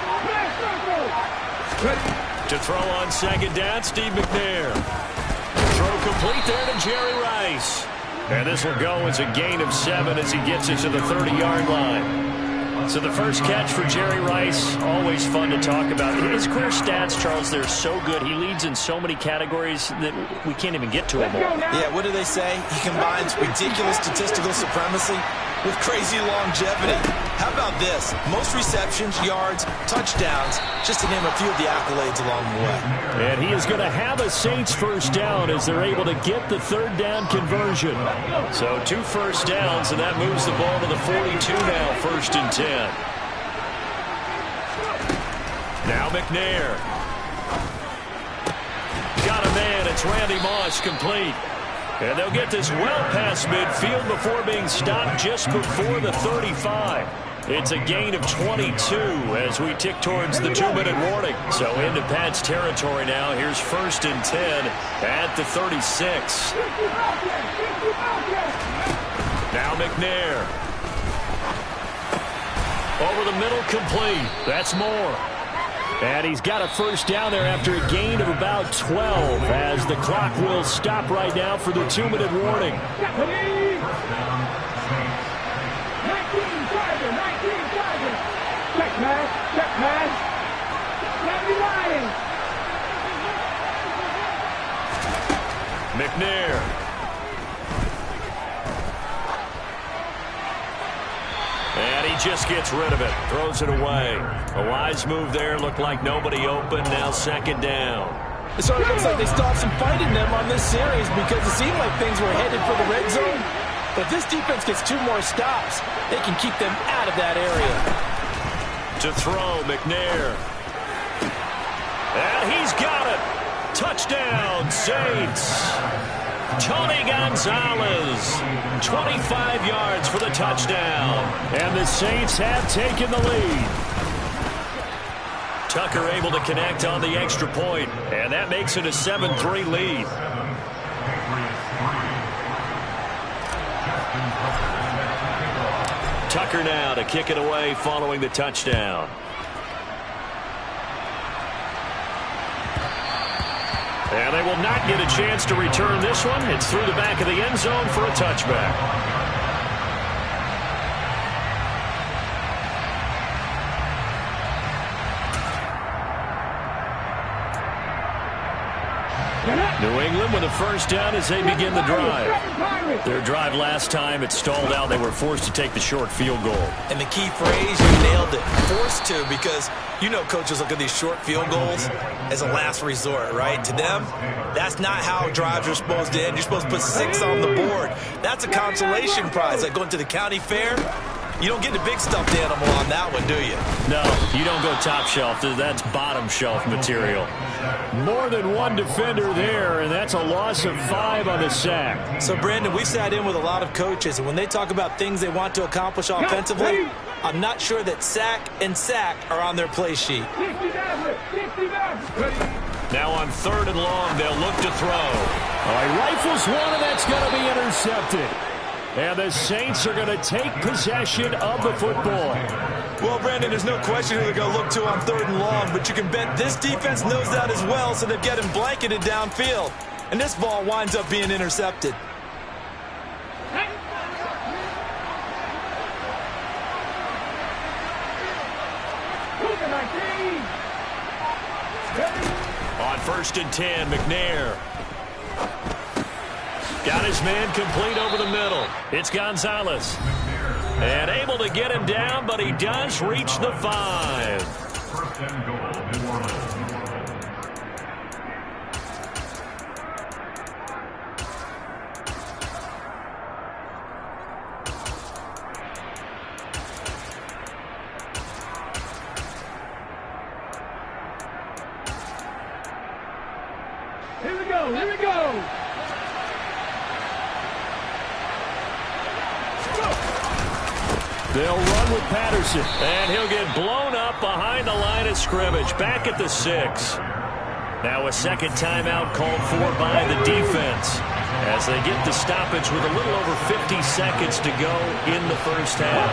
ready? To throw on second down, Steve McNair. Throw complete there to Jerry Rice. And this will go as a gain of 7 as he gets it to the 30-yard line. So the first catch for Jerry Rice, always fun to talk about. His career stats, Charles, they're so good. He leads in so many categories that we can't even get to him all. Yeah, what do they say? He combines ridiculous statistical supremacy with crazy longevity. How about this? Most receptions, yards, touchdowns, just to name a few of the accolades along the way. And he is going to have a Saints first down as they're able to get the third down conversion. So 2 first downs, and that moves the ball to the 42 now, 1st and 10. Now McNair. Got a man. It's Randy Moss, complete. And they'll get this well past midfield before being stopped just before the 35. It's a gain of 22 as we tick towards the 2-minute warning. So into Pat's territory now. Here's 1st and 10 at the 36. Now McNair. Over the middle, complete. That's Moore. And he's got a first down there after a gain of about 12 as the clock will stop right now for the 2-minute warning. 19 Check pass. McNair. And he just gets rid of it. Throws it away. A wise move there. Looked like nobody open. Now 2nd down. It sort of looks like they stopped some fight in them on this series, because it seemed like things were headed for the red zone. But if this defense gets 2 more stops, they can keep them out of that area. To throw, McNair. And he's got it. Touchdown, Saints. Tony Gonzalez, 25 yards for the touchdown. And the Saints have taken the lead. Tucker able to connect on the extra point, and that makes it a 7-3 lead. Tucker now to kick it away following the touchdown. And they will not get a chance to return this one. It's through the back of the end zone for a touchback. New England with a first down as they begin the drive. Their drive last time, it stalled out. They were forced to take the short field goal. And the key phrase, you nailed it. Forced to, because you know coaches look at these short field goals as a last resort, right? To them, that's not how drives are supposed to end. You're supposed to put 6 on the board. That's a consolation prize. Like going to the county fair, you don't get the big stuffed animal on that one, do you? No, you don't go top shelf. That's bottom shelf material. More than one defender there, and that's a loss of 5 on the sack. So, Brandon, we sat in with a lot of coaches, and when they talk about things they want to accomplish offensively, I'm not sure that sack and sack are on their play sheet. Now on 3rd and long, they'll look to throw. He rifles one, and that's going to be intercepted. And the Saints are going to take possession of the football. Well, Brandon, there's no question who they're going to look to on 3rd and long, but you can bet this defense knows that as well, so they've got him blanketed downfield. And this ball winds up being intercepted. On 1st and 10, McNair. Got his man complete over the middle. It's Gonzalez. And able to get him down, but he does reach the 5. First and goal, New Orleans. Here we go, here we go! They'll run with Patterson, and he'll get blown up behind the line of scrimmage, back at the 6. Now a second timeout called for by the defense as they get the stoppage with a little over 50 seconds to go in the first half.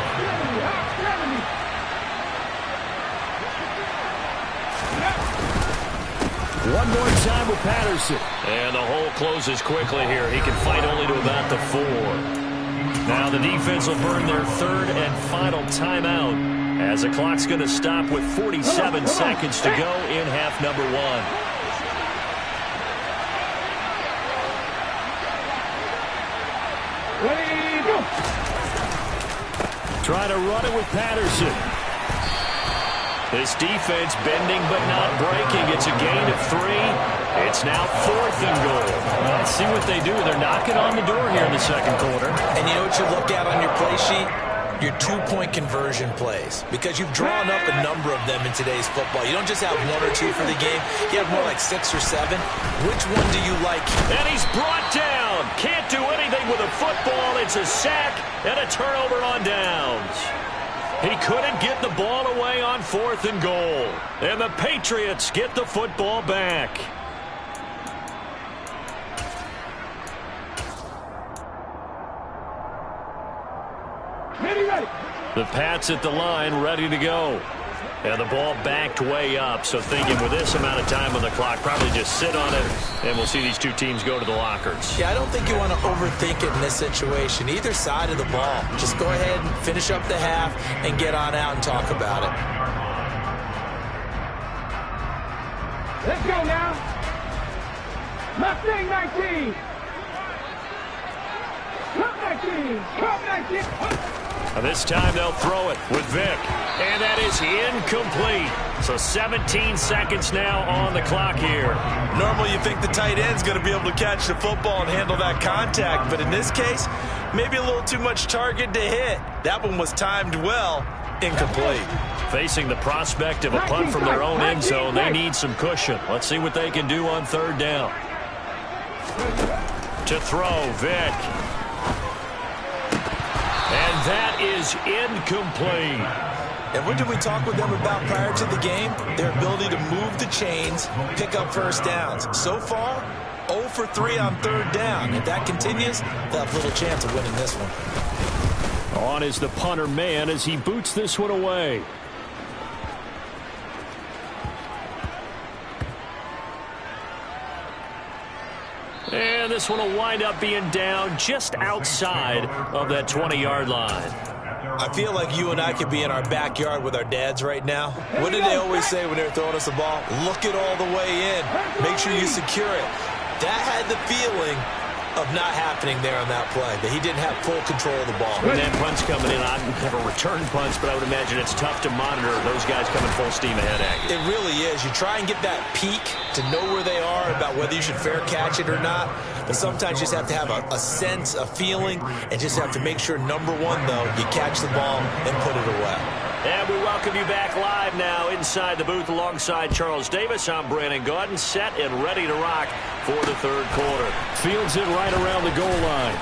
One more time with Patterson. And the hole closes quickly here. He can fight only to about the 4. Now the defense will burn their 3rd and final timeout as the clock's going to stop with 47 seconds to go in half number 1. Ready, go! Trying to run it with Patterson. This defense bending but not breaking. It's a gain of 3. It's now 4th and goal. Let's see what they do. They're knocking on the door here in the second quarter. And you know what you look at on your play sheet? Your 2-point conversion plays. Because you've drawn up a number of them in today's football. You don't just have 1 or 2 for the game. You have more like 6 or 7. Which one do you like? And he's brought down. Can't do anything with a football. It's a sack and a turnover on downs. He couldn't get the ball away on 4th and goal. And the Patriots get the football back. Ready. The Pats at the line, ready to go. And the ball backed way up. So thinking with this amount of time on the clock, probably just sit on it, and we'll see these two teams go to the lockers. Yeah, I don't think you want to overthink it in this situation. Either side of the ball. Just go ahead and finish up the half and get on out and talk about it. Let's go now. Mustang 19. Cup 19. Cup 19. And this time they'll throw it with Vick. And that is incomplete. So 17 seconds now on the clock here. Normally you think the tight end's going to be able to catch the football and handle that contact. But in this case, maybe a little too much target to hit. That one was timed well. Incomplete. Facing the prospect of a punt from their own end zone, they need some cushion. Let's see what they can do on 3rd down. To throw, Vick. And that is incomplete. And what did we talk with them about prior to the game? Their ability to move the chains, pick up first downs. So far, 0 for 3 on 3rd down. If that continues, they'll have little chance of winning this one. On is the punter man as he boots this one away. And this one will wind up being down just outside of that 20-yard line. I feel like you and I could be in our backyard with our dads right now. What did they always say when they were throwing us the ball? Look it all the way in. Make sure you secure it. That had the feeling of not happening there on that play, that he didn't have full control of the ball. When that punt's coming in, I never return punts, but I would imagine it's tough to monitor those guys coming full steam ahead at you. It really is. You try and get that peek to know where they are, about whether you should fair catch it or not, but sometimes you just have to have a sense, a feeling, and just have to make sure, number one, though, you catch the ball and put it away. And we welcome you back live now inside the booth alongside Charles Davis. I'm Brandon Gaudin, set and ready to rock for the third quarter. Fields it right around the goal line.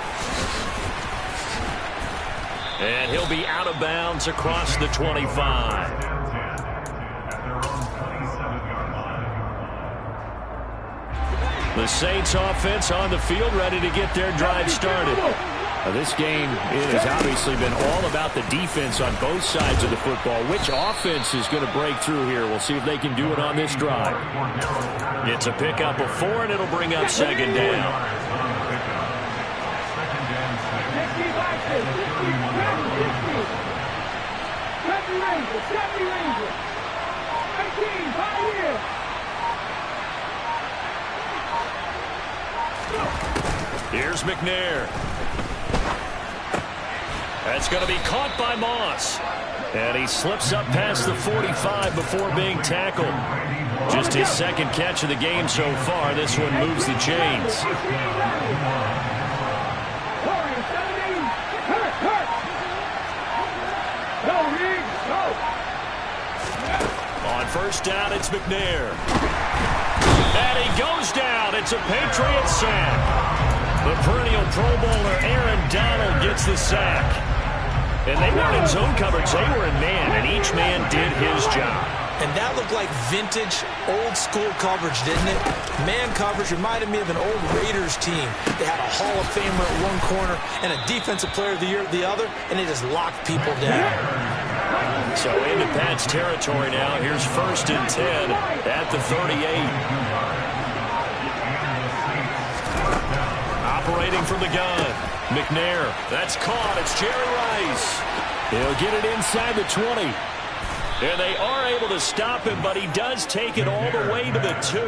And he'll be out of bounds across the 25. The Saints offense on the field ready to get their drive started. This game has obviously been all about the defense on both sides of the football. Which offense is going to break through here? We'll see if they can do it on this drive. It's a pickup of 4, and it'll bring up second down. Here's McNair. That's going to be caught by Moss. And he slips up past the 45 before being tackled. Just his second catch of the game so far. This one moves the chains. On first down, it's McNair. And he goes down. It's a Patriot sack. The perennial Pro Bowler Aaron Donald gets the sack. And they weren't in zone coverage. They were in man, and each man did his job. And that looked like vintage, old-school coverage, didn't it? Man coverage reminded me of an old Raiders team. They had a Hall of Famer at one corner and a Defensive Player of the Year at the other, and they just locked people down. So into Pat's territory now. Here's 1st and 10 at the 38. Operating from the gun. McNair. That's caught. It's Jerry Rice. He'll get it inside the 20. And they are able to stop him, but he does take it all the way to the 2.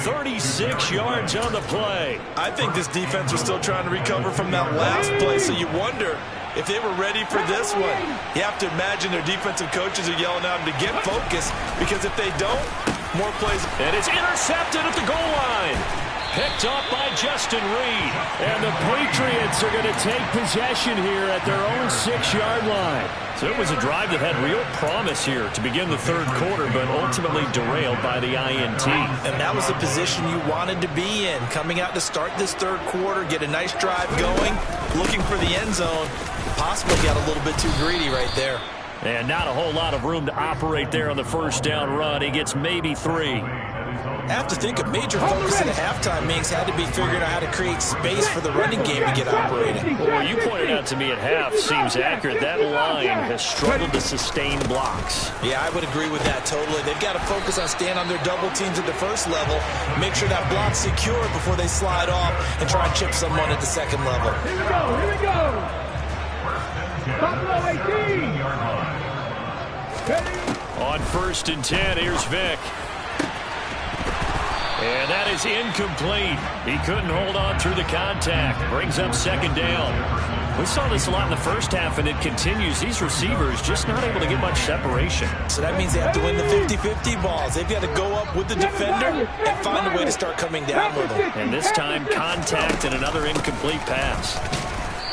36 yards on the play. I think this defense was still trying to recover from that last play, so you wonder if they were ready for this one. You have to imagine their defensive coaches are yelling at them to get focused, because if they don't, more plays. And it's intercepted at the goal line. Picked off by Justin Reed. And the Patriots are going to take possession here at their own 6-yard line. So it was a drive that had real promise here to begin the third quarter, but ultimately derailed by the INT. And that was the position you wanted to be in. Coming out to start this third quarter, get a nice drive going, looking for the end zone. Possibly got a little bit too greedy right there. And not a whole lot of room to operate there on the first down run. He gets maybe 3. I have to think a major focus in the halftime means had to be figuring out how to create space for the running game to get operating. Well, you pointed out to me at half seems accurate. That line has struggled to sustain blocks. Yeah, I would agree with that totally. They've got to focus on staying on their double teams at the first level, make sure that block's secure before they slide off and try and chip someone at the second level. Here we go, here we go. Buffalo 18. On 1st and 10, here's Vick. And that is incomplete. He couldn't hold on through the contact. Brings up second down. We saw this a lot in the first half, and it continues. These receivers just not able to get much separation. So that means they have to win the 50-50 balls. They've got to go up with the defender and find a way to start coming down with them. And this time, contact and another incomplete pass.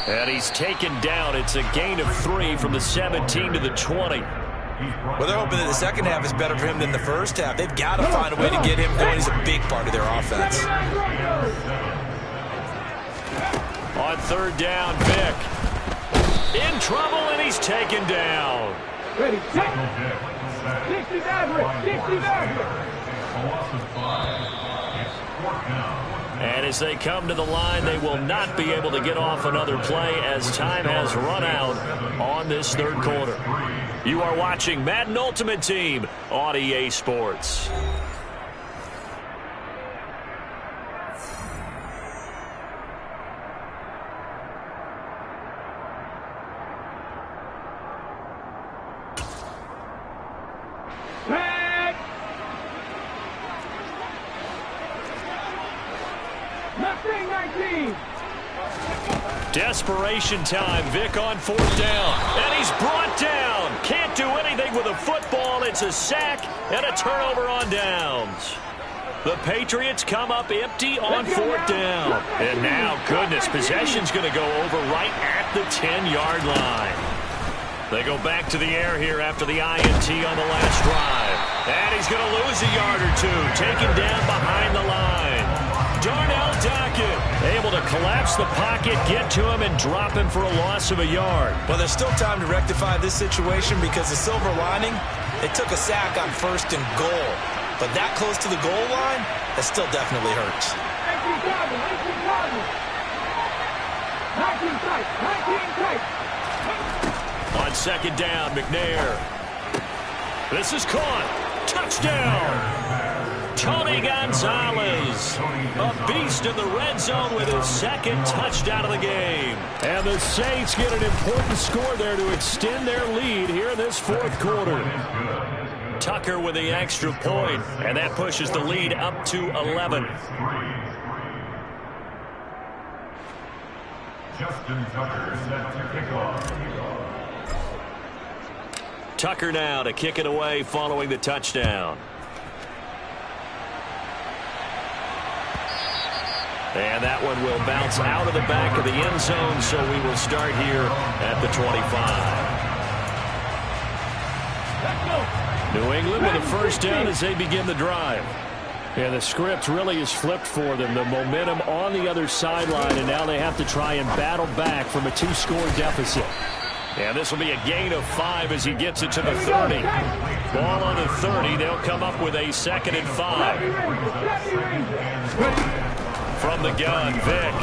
And he's taken down. It's a gain of 3 from the 17 to the 20. Well, they're hoping that the second half is better for him than the first half. They've got to find a way to get him going. He's a big part of their offense. On 3rd down, Vick. In trouble, and he's taken down. Ready, 60 average, 60 average. And as they come to the line, they will not be able to get off another play as time has run out on this third quarter. You are watching Madden Ultimate Team on EA Sports. Desperation time. Vick on 4th down. And he's brought down. Can't do anything with a football. It's a sack and a turnover on downs. The Patriots come up empty on 4th down. And now, goodness, possession's going to go over right at the 10-yard line. They go back to the air here after the INT on the last drive. And he's going to lose a yard or two. Taken down behind the line. Darnell Dockett able to collapse the pocket, get to him, and drop him for a loss of a yard. Well, there's still time to rectify this situation because the silver lining, they took a sack on 1st and goal. But that close to the goal line, that still definitely hurts. 19 tight. On 2nd down, McNair. This is caught. Touchdown. Tony Gonzalez, a beast in the red zone with his 2nd touchdown of the game. And the Saints get an important score there to extend their lead here in this 4th quarter. Tucker with the extra point, and that pushes the lead up to 11. Justin Tucker set to kick off. Tucker now to kick it away following the touchdown. And that one will bounce out of the back of the end zone, so we will start here at the 25. New England with a 1st down as they begin the drive. Yeah, the script really is flipped for them. The momentum on the other sideline, and now they have to try and battle back from a 2-score deficit. And this will be a gain of 5 as he gets it to the 30. Ball on the 30. They'll come up with a 2nd and 5. From the gun, Vick.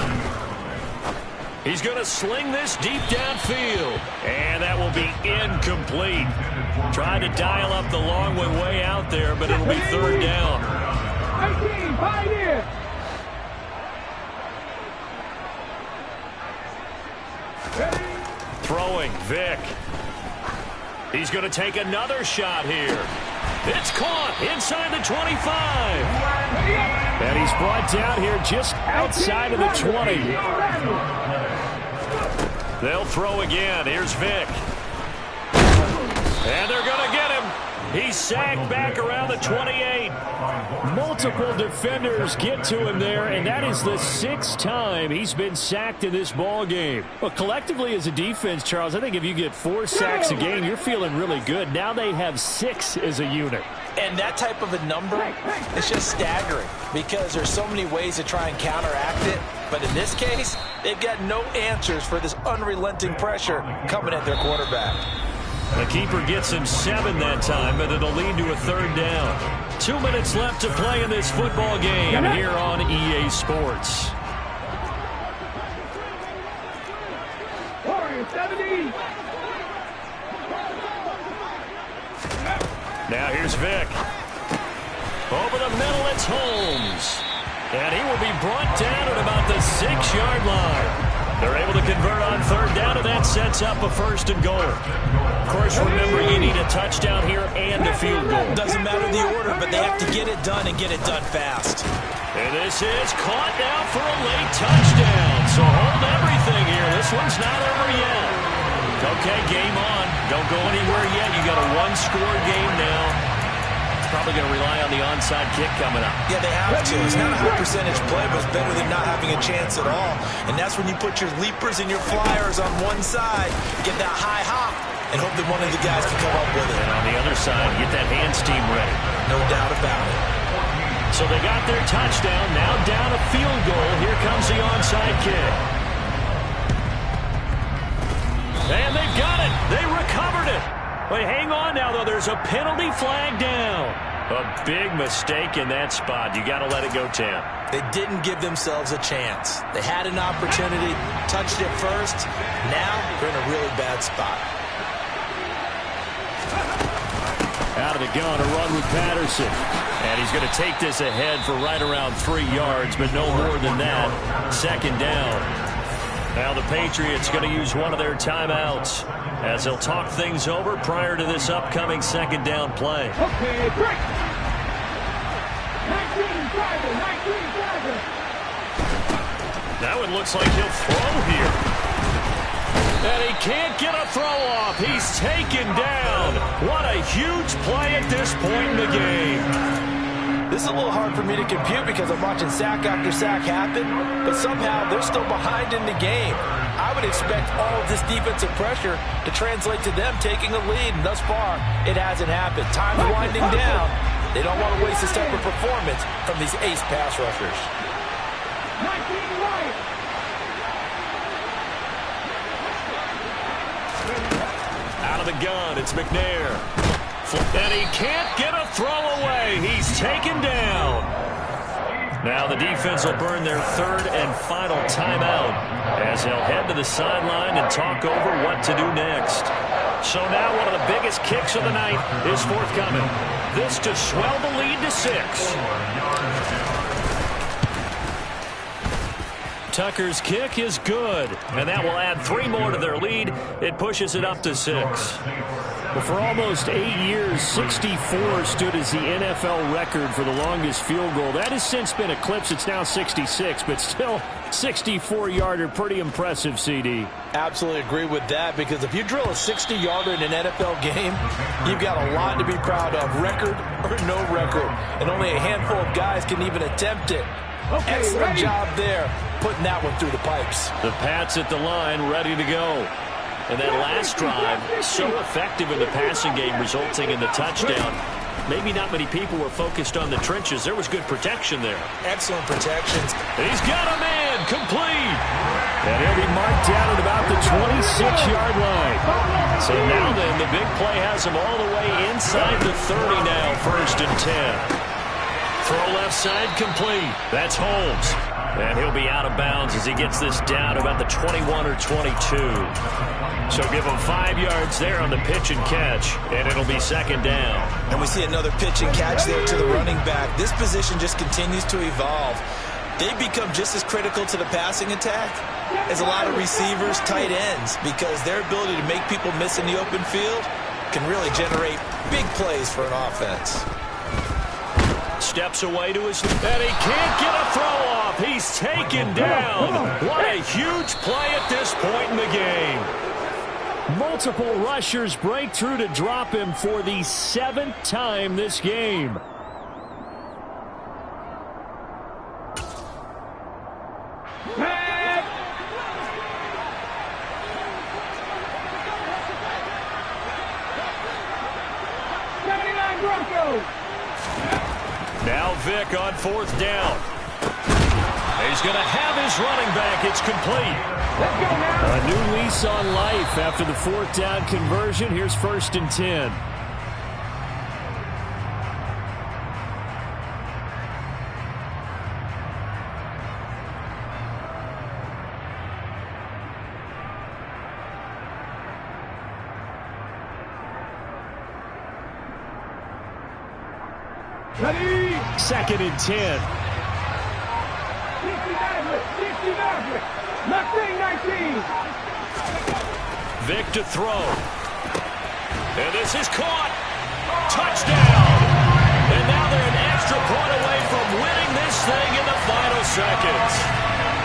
He's going to sling this deep downfield. And that will be incomplete. Trying to dial up the long one way out there, but it'll be 3rd down. 19, 5 here. Throwing, Vick. He's going to take another shot here. It's caught inside the 25. And he's brought down here just outside of the 20. They'll throw again. Here's Vick. And they're going to get him. He's sacked back around the 28. Multiple defenders get to him there, and that is the 6th time he's been sacked in this ball game. Well, collectively as a defense, Charles, I think if you get 4 sacks a game, you're feeling really good. Now they have 6 as a unit. And that type of a number is just staggering because there's so many ways to try and counteract it. But in this case, they've got no answers for this unrelenting pressure coming at their quarterback. The keeper gets him 7 that time, but it'll lead to a 3rd down. 2 minutes left to play in this football game here on EA Sports. Now here's Vick. Over the middle, it's Holmes. And he will be brought down at about the 6-yard line. They're able to convert on 3rd down, and that sets up a 1st and goal. Of course, remember, you need a touchdown here and a field goal. Doesn't matter the order, but they have to get it done and get it done fast. And this is caught now for a late touchdown. So hold everything here. This one's not over yet. Okay, game on. Don't go anywhere yet. You got a 1-score game now. Probably going to rely on the onside kick coming up. Yeah, they have to. It's not a high percentage play, but it's better than not having a chance at all. And that's when you put your leapers and your flyers on one side, get that high hop, and hope that one of the guys can come up with it. And on the other side, get that hands team ready. No doubt about it. So they got their touchdown. Now down a field goal. Here comes the onside kick. And they've got it. They recovered it. Wait, hang on now, though. There's a penalty flag down. A big mistake in that spot. You got to let it go, Tam. They didn't give themselves a chance. They had an opportunity, touched it first. Now they're in a really bad spot. Out of the gun, a run with Patterson. And he's going to take this ahead for right around 3 yards, but no more than that. 2nd down. Now the Patriots going to use one of their timeouts as they'll talk things over prior to this upcoming 2nd down play. Okay, break. 19 driver. That one looks like he'll throw here. And he can't get a throw off. He's taken down. What a huge play at this point in the game. This is a little hard for me to compute because I'm watching sack after sack happen, but somehow they're still behind in the game. I would expect all of this defensive pressure to translate to them taking a lead, and thus far, it hasn't happened. Time's winding down. They don't want to waste a step of performance from these ace pass rushers. Out of the gun, it's McNair. And he can't get a throw away. He's taken down. Now the defense will burn their third and final timeout as they'll head to the sideline and talk over what to do next. So now one of the biggest kicks of the night is forthcoming. This to swell the lead to 6. Tucker's kick is good, and that will add 3 more to their lead. It pushes it up to 6. Well, for almost 8 years, 64 stood as the NFL record for the longest field goal. That has since been eclipsed. It's now 66, but still 64-yarder. Pretty impressive, CD. Absolutely agree with that, because if you drill a 60-yarder in an NFL game, you've got a lot to be proud of, record or no record. And only a handful of guys can even attempt it. Okay, excellent job there, putting that one through the pipes. The Pats at the line, ready to go. And that last drive, so effective in the passing game, resulting in the touchdown. Maybe not many people were focused on the trenches. There was good protection there. Excellent protections. He's got a man, complete. And he'll be marked down at about the 26-yard line. So now then, the big play has him all the way inside the 30 now, 1st and 10. Throw left side, complete. That's Holmes. And he'll be out of bounds as he gets this down about the 21 or 22. So give him 5 yards there on the pitch and catch, and it'll be 2nd down. And we see another pitch and catch there to the running back. This position just continues to evolve. They become just as critical to the passing attack as a lot of receivers, tight ends, because their ability to make people miss in the open field can really generate big plays for an offense. Steps away to his, and he can't get a throw off. He's taken down. What a huge play at this point in the game. Multiple rushers break through to drop him for the 7th time this game. Now Vick on 4th down. He's going to have his running back. It's complete. Let's go now. A new lease on life after the 4th down conversion. Here's 1st and 10. Ready? 2nd and 10. 60 Mustang 19. Vick to throw. And this is caught. Touchdown. And now they're an extra point away from winning this thing in the final seconds.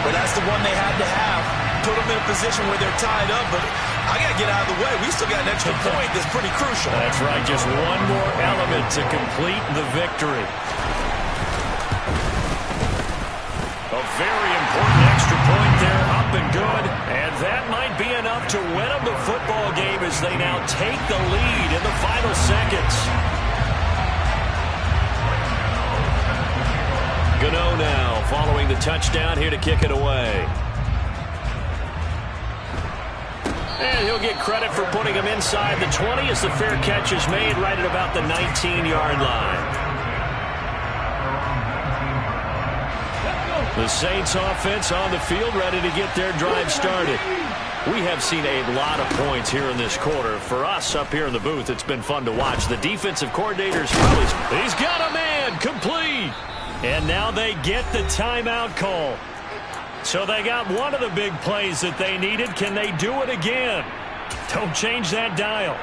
But that's the one they had to have. Put them in a position where they're tied up, but I got to get out of the way. We still got an extra point that's pretty crucial. That's right. Just one more element to complete the victory. A very important extra point there, up and good. And that might be enough to win them the football game as they now take the lead in the final seconds. Gano now following the touchdown here to kick it away. And he'll get credit for putting him inside the 20 as the fair catch is made right at about the 19-yard line. The Saints offense on the field ready to get their drive started. We have seen a lot of points here in this quarter. For us up here in the booth, it's been fun to watch. The defensive coordinator's probably... He's got a man, complete. And now they get the timeout call. So they got one of the big plays that they needed. Can they do it again? Don't change that dial.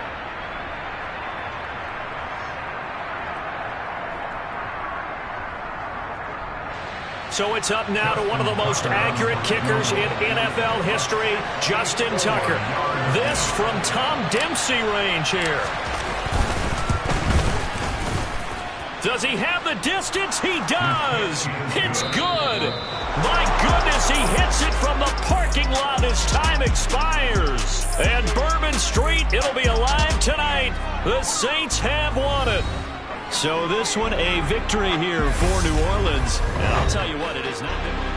So it's up now to one of the most accurate kickers in NFL history, Justin Tucker. This from Tom Dempsey range here. Does he have the distance? He does. It's good. My goodness, he hits it from the parking lot as time expires. And Bourbon Street, it'll be alive tonight. The Saints have won it. So this one, a victory here for New Orleans. And I'll tell you what, it has not been...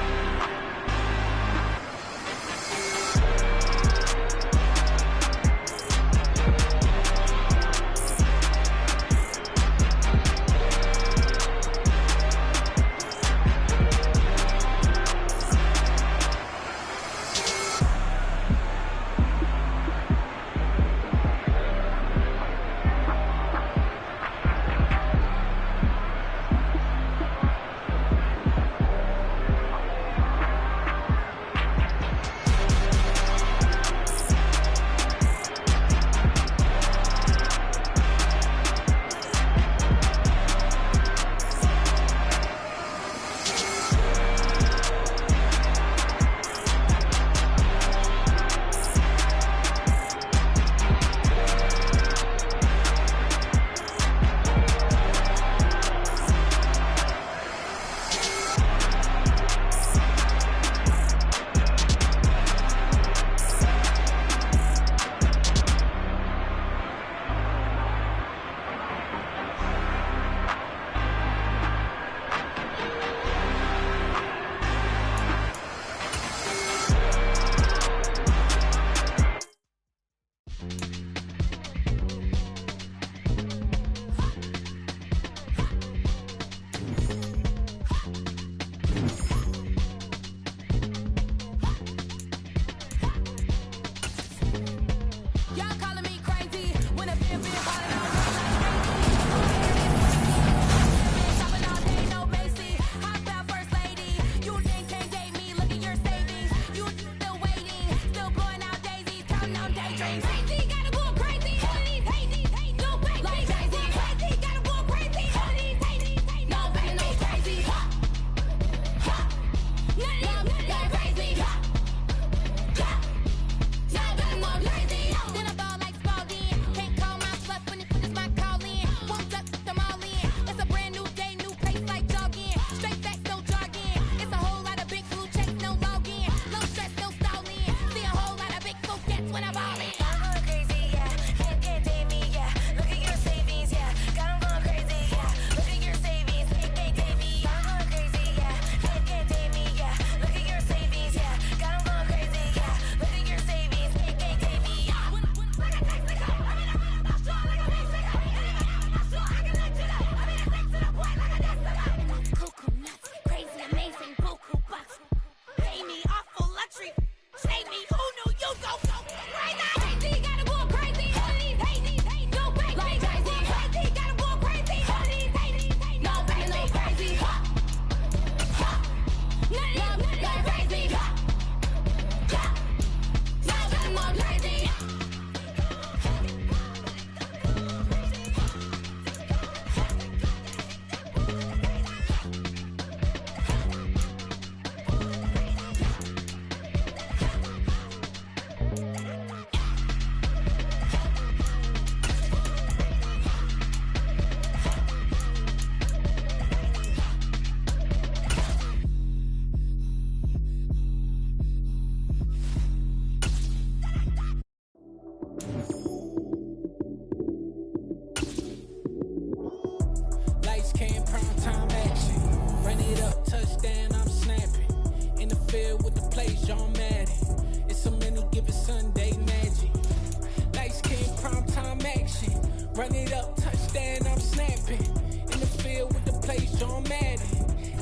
Run it up, touchdown, I'm snapping. In the field with the plays, John Madden.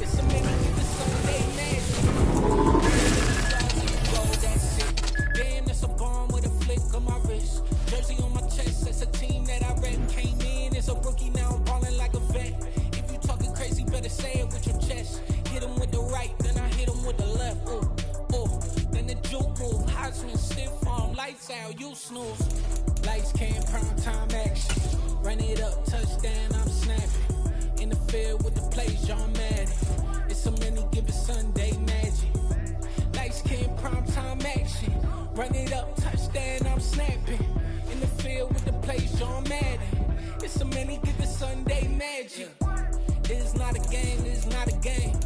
It's a minute with the Sunday magic. That's it. Damn, that's a bomb with a flick on my wrist. Jersey on my chest, that's a team that I rep. Came in as a rookie, now I'm ballin' like a vet. If you talking crazy, better say it with your chest. Hit him with the right, then I hit him with the left. Ooh, ooh. Then the juke move, Heisman, stiff arm, lights out, you snooze. Lights came, prime time action. Run it up, touchdown, I'm snapping. In the field with the plays, John Madden. It's a many given Sunday magic. Lights came, prime time action. Run it up, touchdown, I'm snapping. In the field with the plays, John Madden. It's a many given Sunday magic. not a game, it's not a game.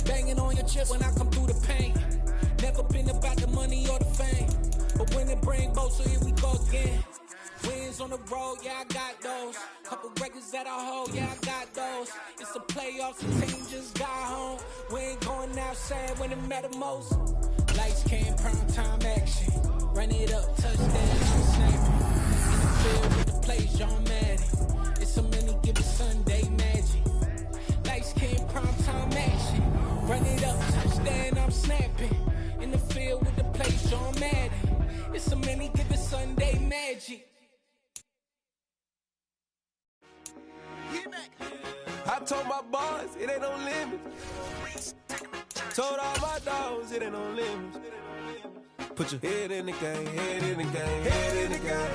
Banging on your chip when I come through the pain. Never been about the money or the fame. But when it bring both, so here we go again. Wins on the road, yeah, I got those. Couple records that I hold, yeah, I got those. It's the playoffs, the team just got home. We ain't going outside when it matter most. Lights came, prime time action. Run it up, touchdown, I'm snapping. In the field with the plays, John Madden. It's a many given Sunday magic. Lights came, prime time action. Run it up, touchdown, I'm snapping. In the field with the plays, John Madden. It's a many given Sunday magic. I told my boys, it ain't no limit. Told all my dogs, it ain't no limit. Put your head in the game, head in the game, head in the game.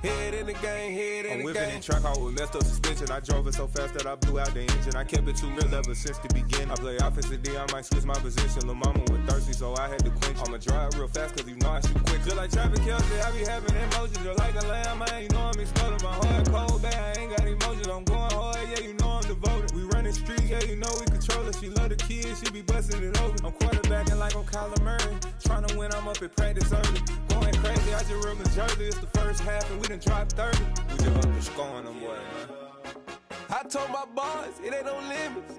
Head in the game, head in the game. I'm whipping in track out with messed up suspension. I drove it so fast that I blew out the engine. I kept it too real ever since the beginning. I play offensive D, I might switch my position. Lil' mama was thirsty, so I had to quench. I'ma drive real fast, cause you know I shoot quick. Just like Travis Kelce, I be having emotions. Just like a lamb, man, you know I'm exploding. My heart cold, bad, I ain't got emotions. I'm going hard, yeah, you know I'm devoted. We running streets, yeah, you know we control it. She love the kids, she be busting it open. I'm quarterbacking like I'm Kyler Murray. Trying to win, I'm up at practice early. Going crazy, I just real Jersey. It's the first half and we done dropped 30. We just up to scoring them, boy, man. I told my boys, it ain't no limits.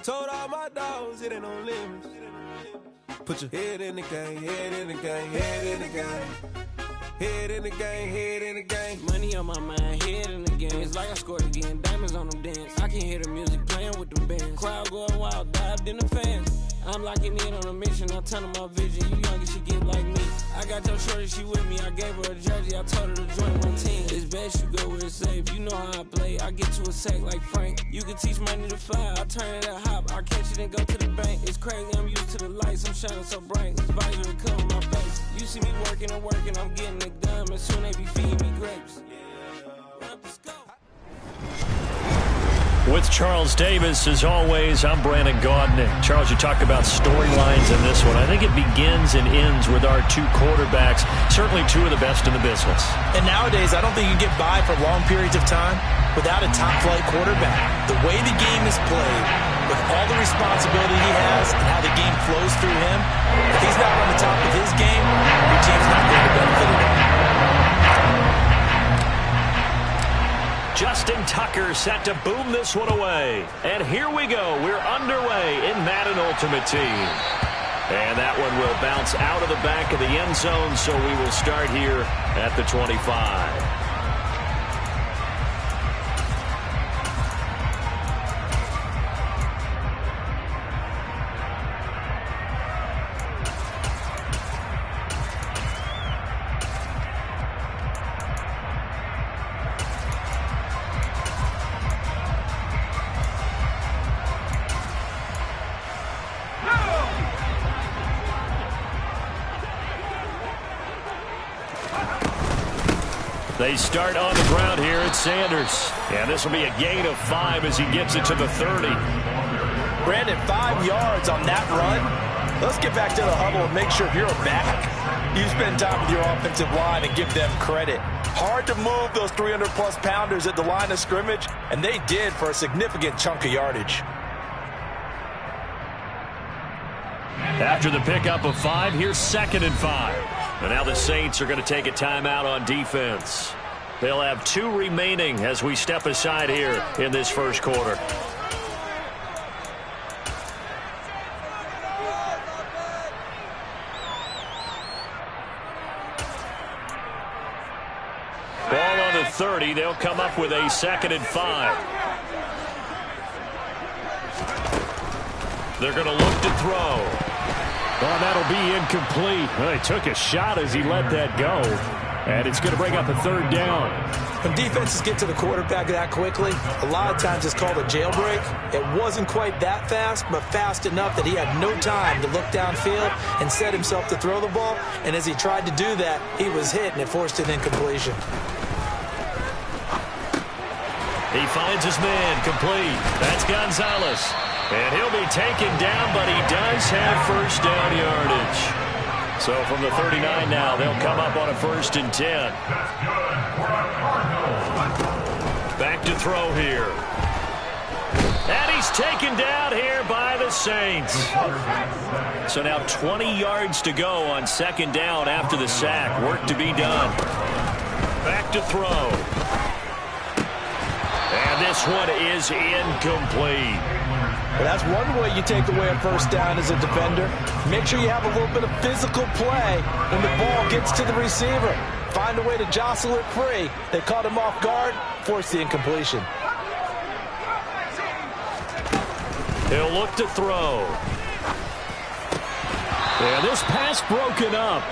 Told all my dogs, it ain't no limits. Put your head in the game, head in the game, head in the game. Head in the game, head in the game. Money on my mind, head in the game. It's like I scored again, diamonds on them dance. I can hear the music playing with them bands. Crowd going wild, dived in the fans. I'm locking in on a mission, I tell her my vision. You young and she get like me. I got your shorty, she with me. I gave her a jersey, I told her to join my team. It's best you go where it's safe. You know how I play. I get to a sack like Frank. You can teach money to fly. I turn it at hop. I catch it and go to the bank. It's crazy, I'm used to the lights. I'm shining so bright. This visor to cover my face. You see me working and working, I'm getting it done. And soon they be feeding me grapes. Let's go. With Charles Davis, as always, I'm Brandon Gaudin. Charles, you talked about storylines in this one. I think it begins and ends with our two quarterbacks, certainly two of the best in the business. And nowadays, I don't think you can get by for long periods of time without a top-flight quarterback. The way the game is played, with all the responsibility he has and how the game flows through him, if he's not on the top of his game, your team's not going to benefit at all. Justin Tucker set to boom this one away. And here we go. We're underway in Madden Ultimate Team. And that one will bounce out of the back of the end zone, so we will start here at the 25. They start on the ground here at Sanders. And this will be a gain of 5 as he gets it to the 30. Brandon, 5 yards on that run. Let's get back to the huddle and make sure you're back. You spend time with your offensive line and give them credit. Hard to move those 300-plus pounders at the line of scrimmage, and they did for a significant chunk of yardage. After the pickup of 5, here's 2nd and 5. And now the Saints are going to take a timeout on defense. They'll have 2 remaining as we step aside here in this first quarter. Ball on the 30. They'll come up with a 2nd and 5. They're going to look to throw. Well, that'll be incomplete. Well, he took a shot as he let that go. And it's going to bring up a 3rd down. When defenses get to the quarterback that quickly, a lot of times it's called a jailbreak. It wasn't quite that fast, but fast enough that he had no time to look downfield and set himself to throw the ball. And as he tried to do that, he was hit, and it forced an incompletion. He finds his man complete. That's Gonzalez. And he'll be taken down, but he does have first down yardage. So from the 39 now, they'll come up on a 1st and 10. Back to throw here. he's taken down here by the Saints. So now 20 yards to go on second down after the sack. Work to be done. Back to throw. And this one is incomplete. Well, that's one way you take away a first down as a defender. Make sure you have a little bit of physical play when the ball gets to the receiver. Find a way to jostle it free. They caught him off guard, forced the incompletion. He'll look to throw. And this pass broken up.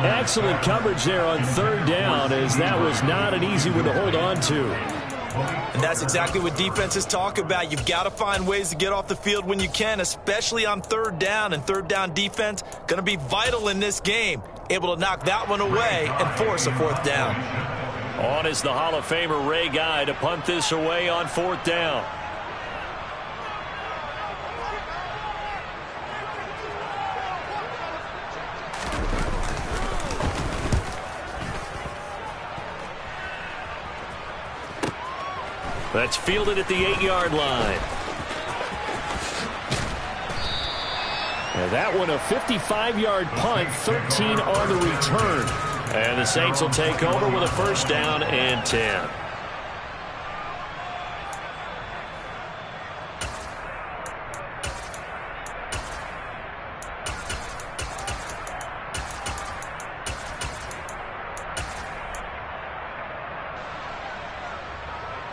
Excellent coverage there on third down, as that was not an easy one to hold on to. And that's exactly what defenses talk about. You've got to find ways to get off the field when you can, especially on third down. And third down defense going to be vital in this game. Able to knock that one away and force a fourth down. On is the Hall of Famer Ray Guy to punt this away on fourth down. That's fielded at the 8-yard line. And that one a 55-yard punt, 13 on the return. And the Saints will take over with a first down and 10.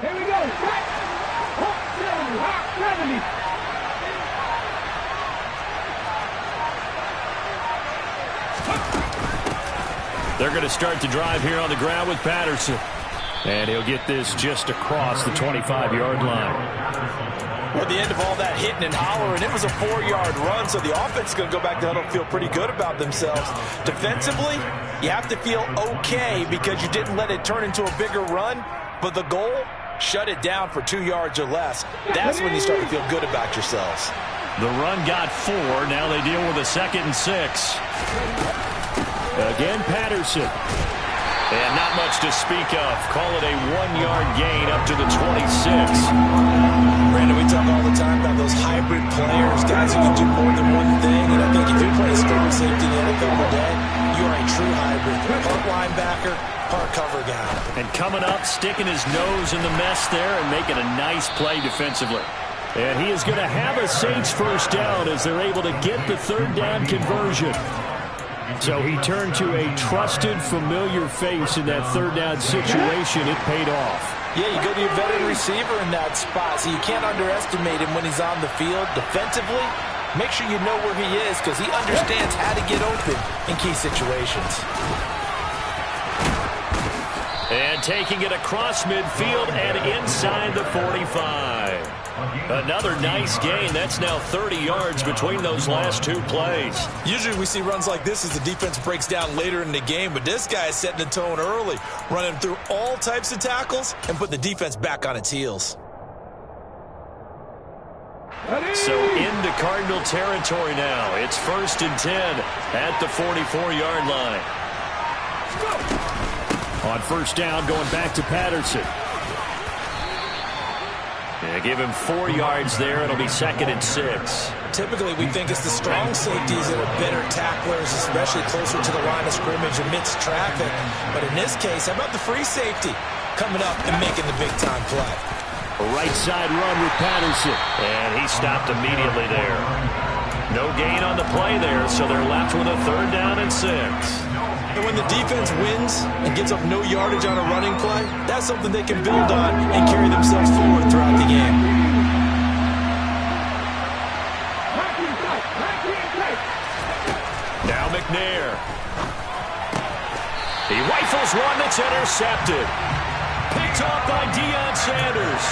Here we go. Right. Hot 70. They're going to start the drive here on the ground with Patterson. And he'll get this just across the 25-yard line. Well, at the end of all that hitting and hollering, it was a 4-yard run, so the offense is going to go back to huddle and feel pretty good about themselves. Defensively, you have to feel okay because you didn't let it turn into a bigger run, but the goal, shut it down for 2 yards or less. That's when you start to feel good about yourselves. The run got 4. Now they deal with a 2nd and 6. Again, Patterson. And not much to speak of. Call it a 1-yard gain up to the 26. Brandon, we talk all the time about those hybrid players, guys who can do more than one thing. And I think if you're playing strong safety in the NFL today, you are a true hybrid. Part linebacker, part cover guy. And coming up, sticking his nose in the mess there and making a nice play defensively. And he is going to have a Saints first down as they're able to get the third down conversion. So he turned to a trusted, familiar face in that third down situation. It paid off. Yeah, you go to your veteran receiver in that spot, so you can't underestimate him when he's on the field. Defensively, make sure you know where he is because he understands how to get open in key situations. And taking it across midfield and inside the 45. Another nice gain. That's now 30 yards between those last 2 plays. Usually we see runs like this as the defense breaks down later in the game, but this guy is setting the tone early, running through all types of tackles and put the defense back on its heels. So into Cardinal territory now. It's 1st and 10 at the 44-yard line. On first down, going back to Patterson. Yeah, give him 4 yards there. It'll be 2nd and 6. Typically, we think it's the strong safeties that are better tacklers, especially closer to the line of scrimmage amidst traffic. But in this case, how about the free safety coming up and making the big-time play? A right side run with Patterson. And he stopped immediately there. No gain on the play there, so they're left with a 3rd down and 6. And when the defense wins and gives up no yardage on a running play, that's something they can build on and carry themselves forward throughout the game. Now McNair. He rifles one that's intercepted. Picked off by Deion Sanders.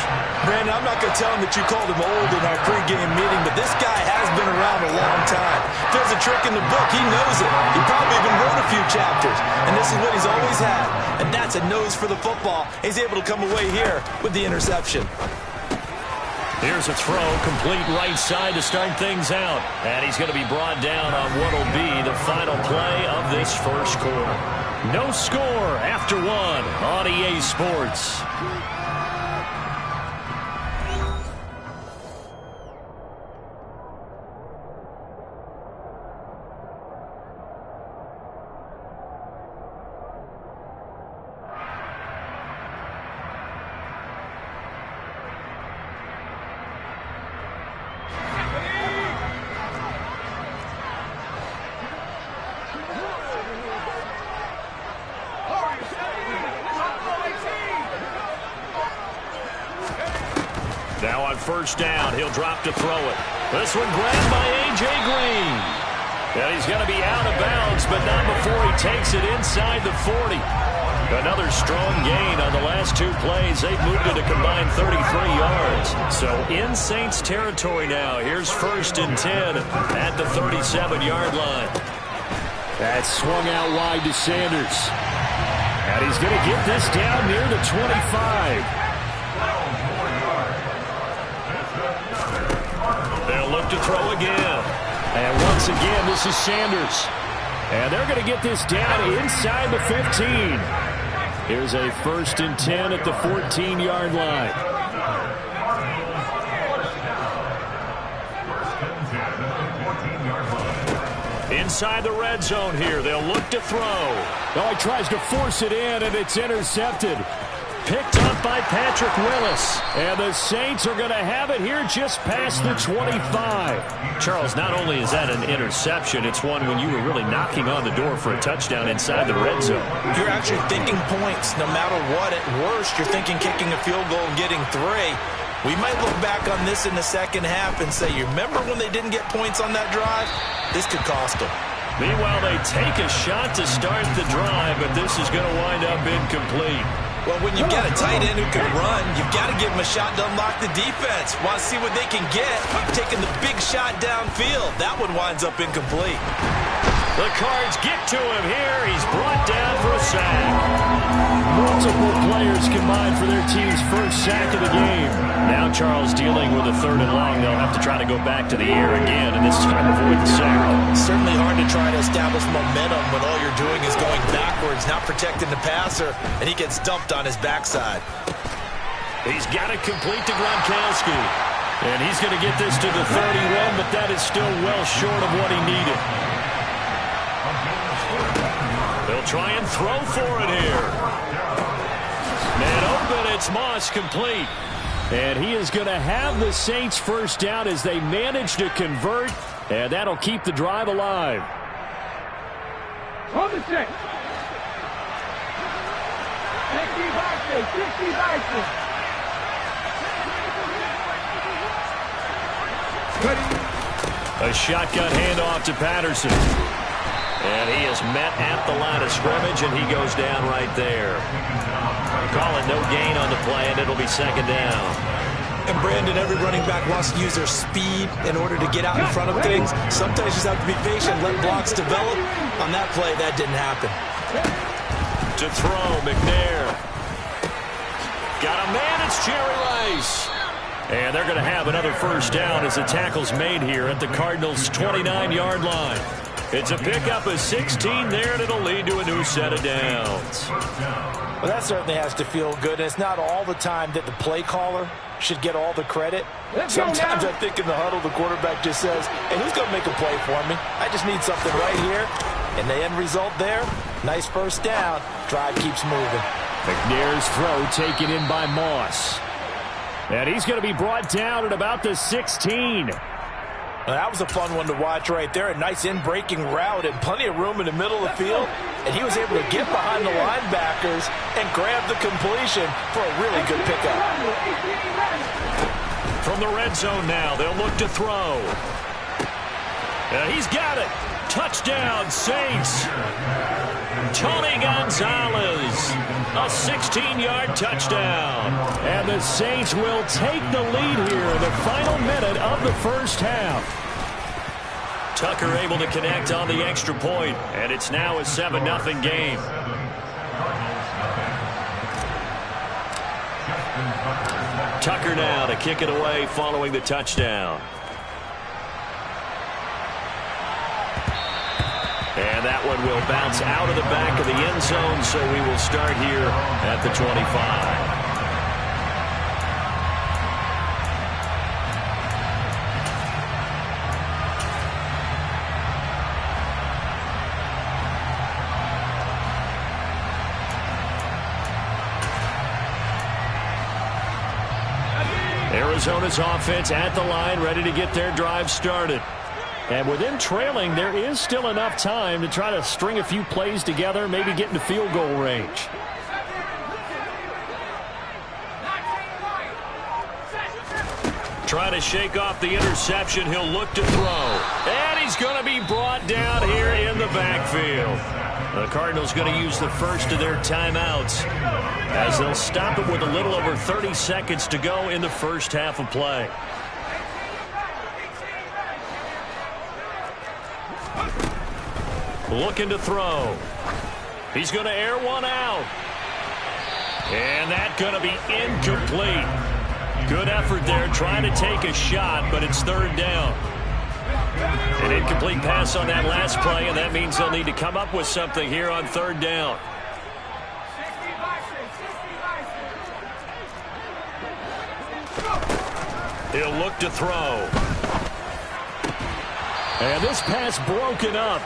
Brandon, I'm not going to tell him that you called him old in our pregame meeting, but this guy has been around a long time. If there's a trick in the book, he knows it. He probably even wrote a few chapters, and this is what he's always had. And that's a nose for the football. He's able to come away here with the interception. Here's a throw, complete right side to start things out. And he's going to be brought down on what will be the final play of this first quarter. No score after 1 on EA Sports. first down. He'll drop to throw it. This one grabbed by A.J. Green. And he's going to be out of bounds, but not before he takes it inside the 40. Another strong gain on the last two plays. They've moved it a combined 33 yards. So in Saints territory now. Here's 1st and 10 at the 37-yard line. That swung out wide to Sanders. And he's going to get this down near the 25. They'll look to throw again. And once again, this is Sanders. And they're going to get this down inside the 15. Here's a 1st and 10 at the 14-yard line. Inside the red zone here. They'll look to throw. Oh, he tries to force it in, and it's intercepted. Picked up by Patrick Willis. And the Saints are going to have it here just past the 25. Charles, not only is that an interception, it's one when you were really knocking on the door for a touchdown inside the red zone. You're actually thinking points no matter what. At worst, you're thinking kicking a field goal and getting 3. We might look back on this in the second half and say, you remember when they didn't get points on that drive? This could cost them. Meanwhile, they take a shot to start the drive, but this is going to wind up incomplete. Well, when you've got a tight end who can run, you've got to give him a shot to unlock the defense. Want to see what they can get. Taking the big shot downfield. That one winds up incomplete. The Cards get to him here. He's brought down for a sack. Multiple players combined for their team's first sack of the game. Now Charles dealing with a 3rd and long. They'll have to try to go back to the air again, and this time avoid the sack. Certainly hard to try to establish momentum when all you're doing is going backwards, not protecting the passer, and he gets dumped on his backside. He's got it complete to Gronkowski. And he's going to get this to the 31, but that is still well short of what he needed. They'll try and throw for it here. Man open, it's Moss, complete. And he is going to have the Saints first down as they manage to convert, and that'll keep the drive alive. On the check. 60 A shotgun handoff to Patterson. And he is met at the line of scrimmage, and he goes down right there. Call it no gain on the play, and it'll be 2nd down. And Brandon, every running back wants to use their speed in order to get out in front of things. Sometimes you just have to be patient, let blocks develop. On that play, that didn't happen. To throw, McNair. Got a man, it's Jerry Rice. And they're going to have another first down as the tackle's made here at the Cardinals' 29-yard line. It's a pickup of 16 there, and it'll lead to a new set of downs. Well, that certainly has to feel good. And it's not all the time that the play caller should get all the credit. Sometimes I think in the huddle, the quarterback just says, hey, who's going to make a play for me? I just need something right here. And the end result there, nice first down. Drive keeps moving. McNair's throw taken in by Moss. And he's going to be brought down at about the 16. Well, that was a fun one to watch right there. A nice in-breaking route and plenty of room in the middle of the field. And he was able to get behind the linebackers and grab the completion for a really good pickup. From the red zone now, they'll look to throw. He's got it. Touchdown, Saints. Tony Gonzalez. A 16-yard touchdown. And the Saints will take the lead here in the final minute of the first half. Tucker able to connect on the extra point, and it's now a 7-0 game. Tucker now to kick it away following the touchdown. And that one will bounce out of the back of the end zone, so we will start here at the 25. Arizona's offense at the line, ready to get their drive started. And with them trailing, there is still enough time to try to string a few plays together, maybe get into field goal range. Trying to shake off the interception. He'll look to throw. And he's going to be brought down here in the backfield. The Cardinals going to use the first of their timeouts as they'll stop it with a little over 30 seconds to go in the first half of play. Looking to throw. He's going to air one out. And that's going to be incomplete. Good effort there trying to take a shot, but it's third down. An incomplete pass on that last play, and that means they'll need to come up with something here on third down. He'll look to throw. And this pass broken up.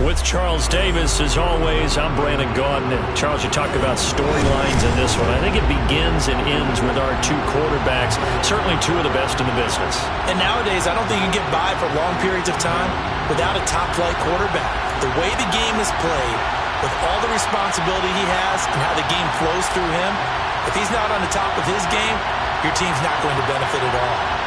With Charles Davis, as always, I'm Brandon Gaudin. Charles, you talk about storylines in this one. I think it begins and ends with our two quarterbacks, certainly two of the best in the business. And nowadays, I don't think you can get by for long periods of time without a top-flight quarterback. The way the game is played, with all the responsibility he has and how the game flows through him, if he's not on the top of his game, your team's not going to benefit at all.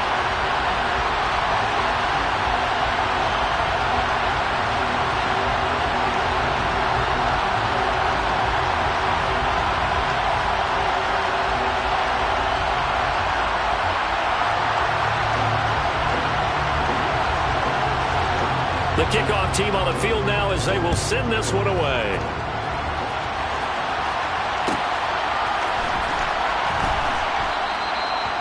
The kickoff team on the field now as they will send this one away.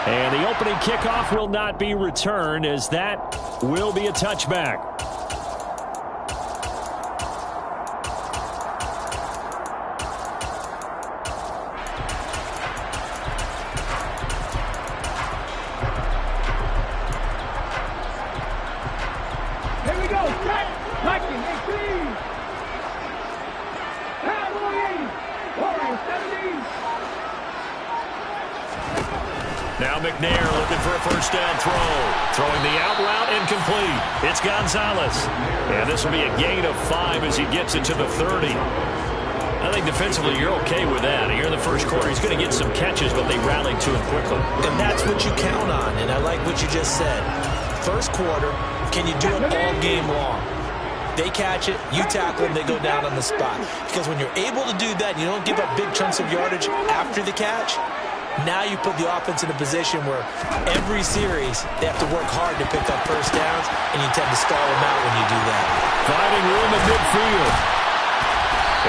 And the opening kickoff will not be returned, as that will be a touchback. Now McNair looking for a first down throw. Throwing the out route, incomplete. It's Gonzalez. And this will be a gain of 5 as he gets it to the 30. I think defensively you're okay with that. Here in the first quarter, he's going to get some catches, but they rallied to him quickly. And that's what you count on, and I like what you just said. First quarter, can you do it all game long? They catch it, you tackle them, they go down on the spot. Because when you're able to do that, and you don't give up big chunks of yardage after the catch, now you put the offense in a position where every series they have to work hard to pick up first downs, and you tend to stall them out when you do that. Finding room at midfield.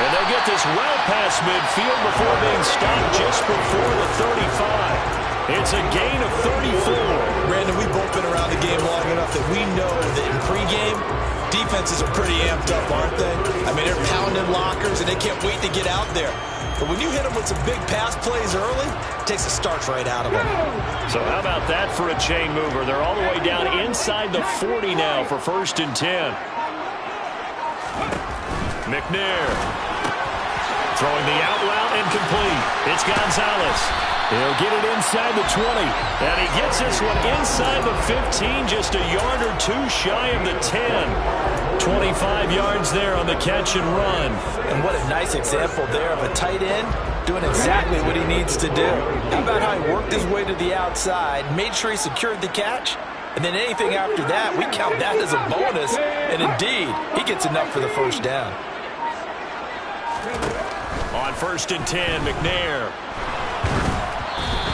And they'll get this well past midfield before being stopped just before the 35. It's a gain of 34. Brandon, we've both been around the game long enough that we know that in pregame, defenses are pretty amped up, aren't they? I mean, they're pounding lockers, and they can't wait to get out there. But when you hit them with some big pass plays early, it takes the starch right out of them. So how about that for a chain mover? They're all the way down inside the 40 now for 1st and 10. McNair throwing the out route, incomplete. It's Gonzalez. He'll get it inside the 20. And he gets this one inside the 15, just a yard or two shy of the 10. 25 yards there on the catch and run. And what a nice example there of a tight end doing exactly what he needs to do. How about how he worked his way to the outside, made sure he secured the catch, and then anything after that, we count that as a bonus. And indeed, he gets enough for the first down. On 1st and 10, McNair.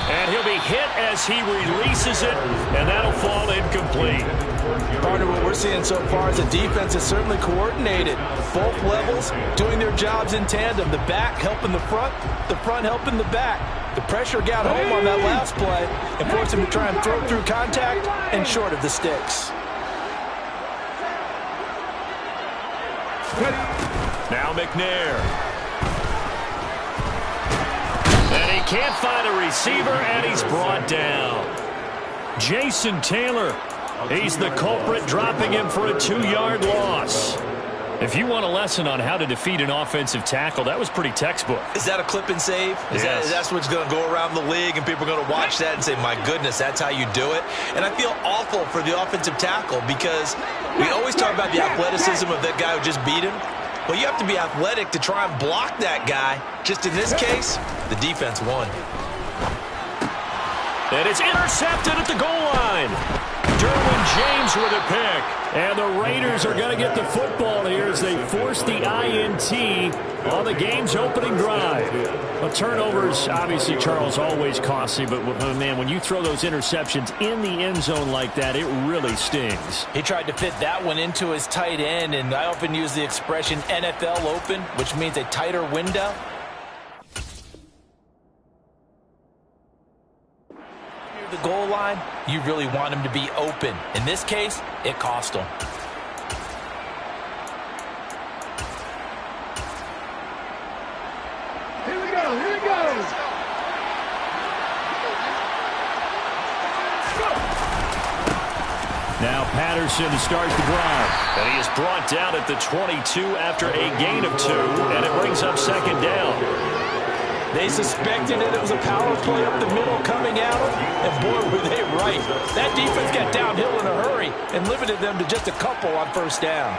And he'll be hit as he releases it, and that'll fall incomplete. Partner, what we're seeing so far is the defense is certainly coordinated. Both levels doing their jobs in tandem. The back helping the front helping the back. The pressure got home on that last play and forced him to try and throw through contact and short of the sticks. Now McNair. And he can't find a receiver, and he's brought down. Jason Taylor, he's the culprit, dropping him for a 2-yard loss. If you want a lesson on how to defeat an offensive tackle, that was pretty textbook. Is that a clip and save? That's what's going to go around the league, and people are going to watch that and say, my goodness, that's how you do it? And I feel awful for the offensive tackle because we always talk about the athleticism of that guy who just beat him. Well, you have to be athletic to try and block that guy. Just in this case, the defense won. And it's intercepted at the goal line. Derwin James with a pick. And the Raiders are going to get the football here as they force the INT on the game's opening drive. Well, turnovers, obviously, Charles, always costly. But, man, when you throw those interceptions in the end zone like that, it really stings. He tried to fit that one into his tight end, and I often use the expression NFL open, which means a tighter window. The goal line, you really want him to be open. In this case, it cost him. Here we go, here we go. Now Patterson starts the drive. And he is brought down at the 22 after a gain of 2, and it brings up 2nd down. They suspected it was a power play up the middle coming at them, and boy, were they right. That defense got downhill in a hurry and limited them to just a couple on 1st down.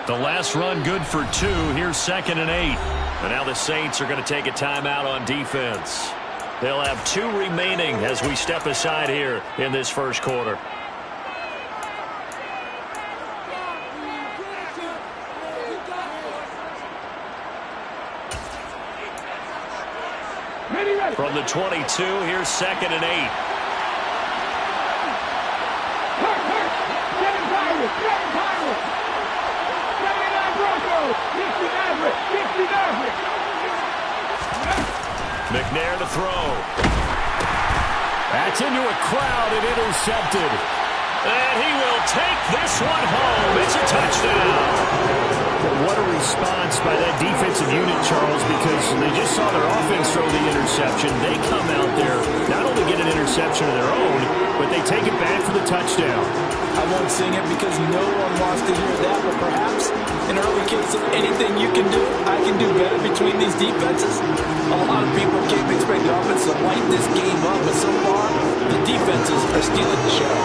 The last run good for 2. Here's 2nd and 8. And now the Saints are going to take a timeout on defense. They'll have 2 remaining as we step aside here in this first quarter. From the 22, here's 2nd and 8. McNair to throw. That's into a crowd and intercepted. And he will take this one home. It's a touchdown. What a response by that defensive unit, Charles, because they just saw their offense throw the interception. They come out there, not only get an interception of their own, but they take it back for the touchdown. I won't sing it because no one wants to hear that, but perhaps an early case of anything you can do, I can do better between these defenses. A lot of people can't expect the offense to light this game up, but so far, the defenses are stealing the show.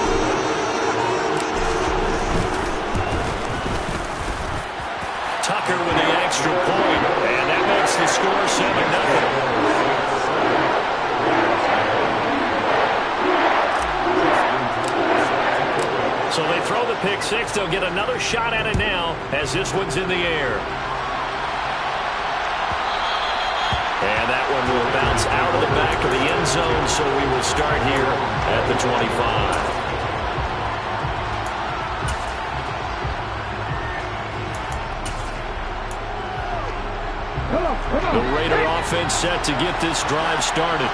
Tucker with the extra point, and that makes the score 7-0. So they throw the pick 6. They'll get another shot at it now as this one's in the air. And that one will bounce out of the back of the end zone, so we will start here at the 25. The Raider offense set to get this drive started.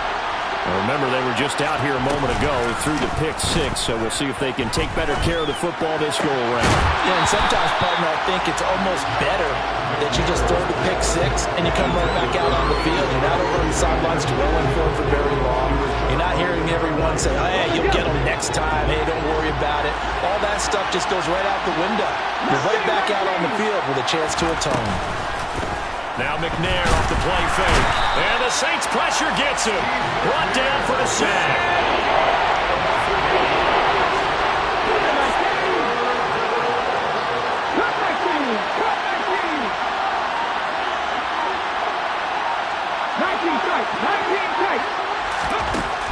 Remember, they were just out here a moment ago through the pick six, so we'll see if they can take better care of the football this go-around. Yeah, and sometimes, partner, I think it's almost better that you just throw the pick six and you come right back out on the field. You're not over on the sidelines dwelling for very long. You're not hearing everyone say, oh, hey, you'll get them next time. Hey, don't worry about it. All that stuff just goes right out the window. You're right back out on the field with a chance to atone. Now McNair off the play fake. And the Saints pressure gets him. Brought down for a sack.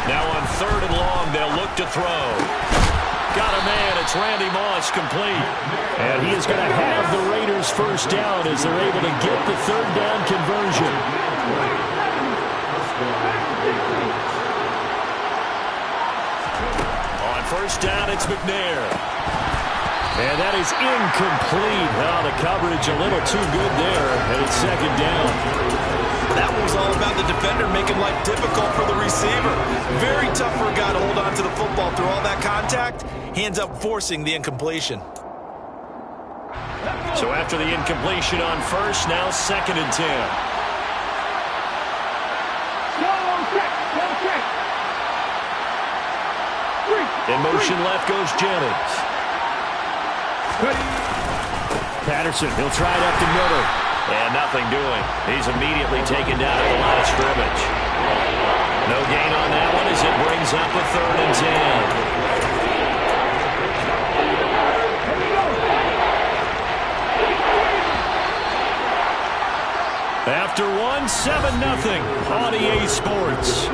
Now on 3rd and long, they'll look to throw. Got a man. It's Randy Moss, complete. And he is going to have the Raiders first down as they're able to get the 3rd down conversion. On 1st down, it's McNair. And that is incomplete. Oh, the coverage a little too good there, and it's 2nd down. That was all about the defender making life difficult for the receiver. Very tough for a guy to hold on to the football through all that contact. He ends up forcing the incompletion. So after the incompletion on 1st, now 2nd and 10. In motion left goes Jennings. Patterson, he'll try it up the middle. And nothing doing. He's immediately taken down at the line of scrimmage. No gain on that one as it brings up a 3rd and 10. After one, 7-0 on EA Sports.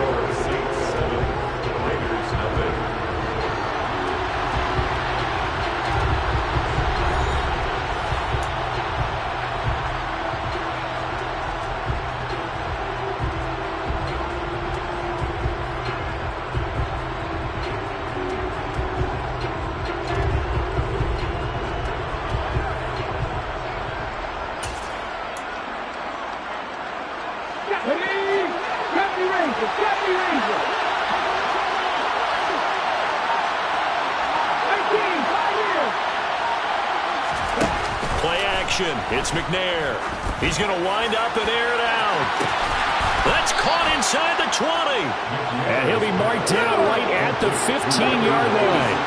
It's McNair. He's going to wind up and air it out. That's caught inside the 20. And he'll be marked down right at the 15-yard line.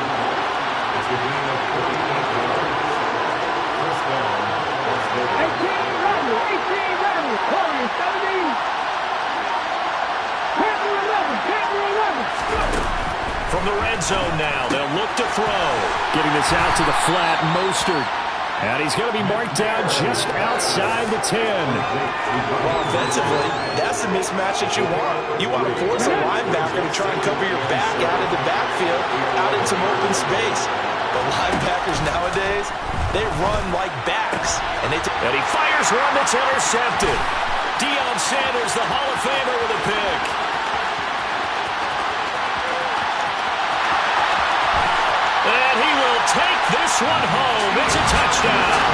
From the red zone now, they'll look to throw. Getting this out to the flat, Mostert. And he's going to be marked down just outside the 10. Well, offensively, that's the mismatch that you want. You want to force a linebacker to try and cover your back out in the backfield, out in some open space. But linebackers nowadays, they run like backs. And he fires one that's intercepted. Deion Sanders, the Hall of Famer, with a pick. And he will take this one home. It's a touchdown.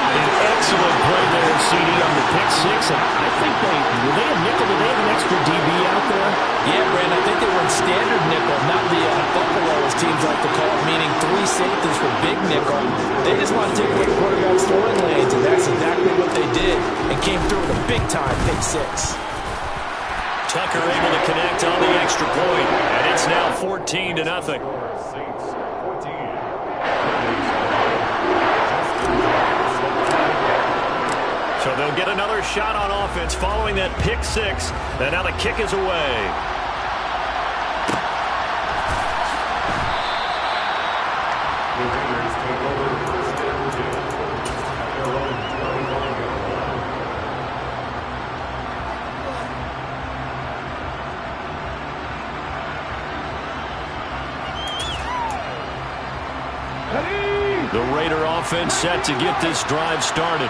An excellent play there, CD, on the pick six. And I think were they a nickel? Did they have an extra DB out there? Yeah, Brandon, I think they were in standard nickel, not the buffalo, as teams like to call it, meaning 3 safeties for big nickel. They just want to take away the quarterback's throwing lanes, and that's exactly what they did, and came through with a big-time pick six. Tucker able to connect on the extra point, and it's now 14-0. So they'll get another shot on offense following that pick six, and now the kick is away. The Raider offense set to get this drive started.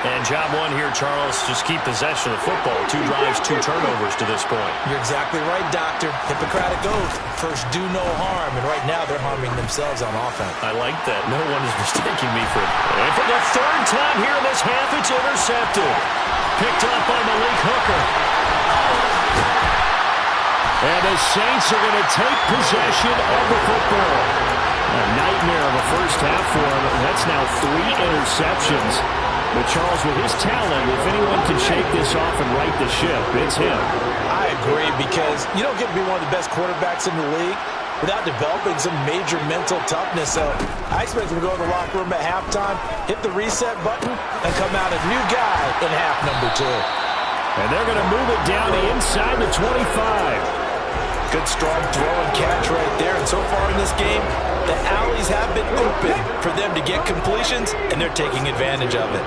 And job one here, Charles, just keep possession of the football. 2 drives, 2 turnovers to this point. You're exactly right, Doctor. Hippocratic oath. First, do no harm. And right now, they're harming themselves on offense. I like that. No one is mistaking me for it. And for the 3rd time here in this half, it's intercepted. Picked up by Malik Hooker. And the Saints are going to take possession of the football. A nightmare of a first half for him. That's now 3 interceptions. But Charles, with his talent, if anyone can shake this off and right the ship, it's him. I agree, because you don't get to be one of the best quarterbacks in the league without developing some major mental toughness. So I expect him to go to the locker room at halftime, hit the reset button, and come out a new guy in half number 2. And they're going to move it down to inside the 25. Good strong throw and catch right there. And so far in this game, the alleys have been open for them to get completions, and they're taking advantage of it.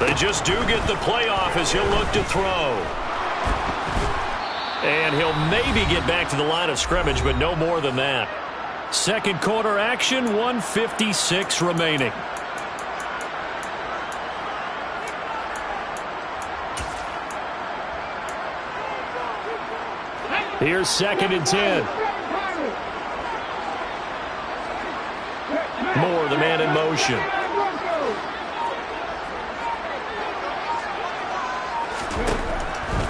They just do get the playoff as he'll look to throw. And he'll maybe get back to the line of scrimmage, but no more than that. Second quarter action, 1:56 remaining. Here's 2nd and 10. Moore, the man in motion.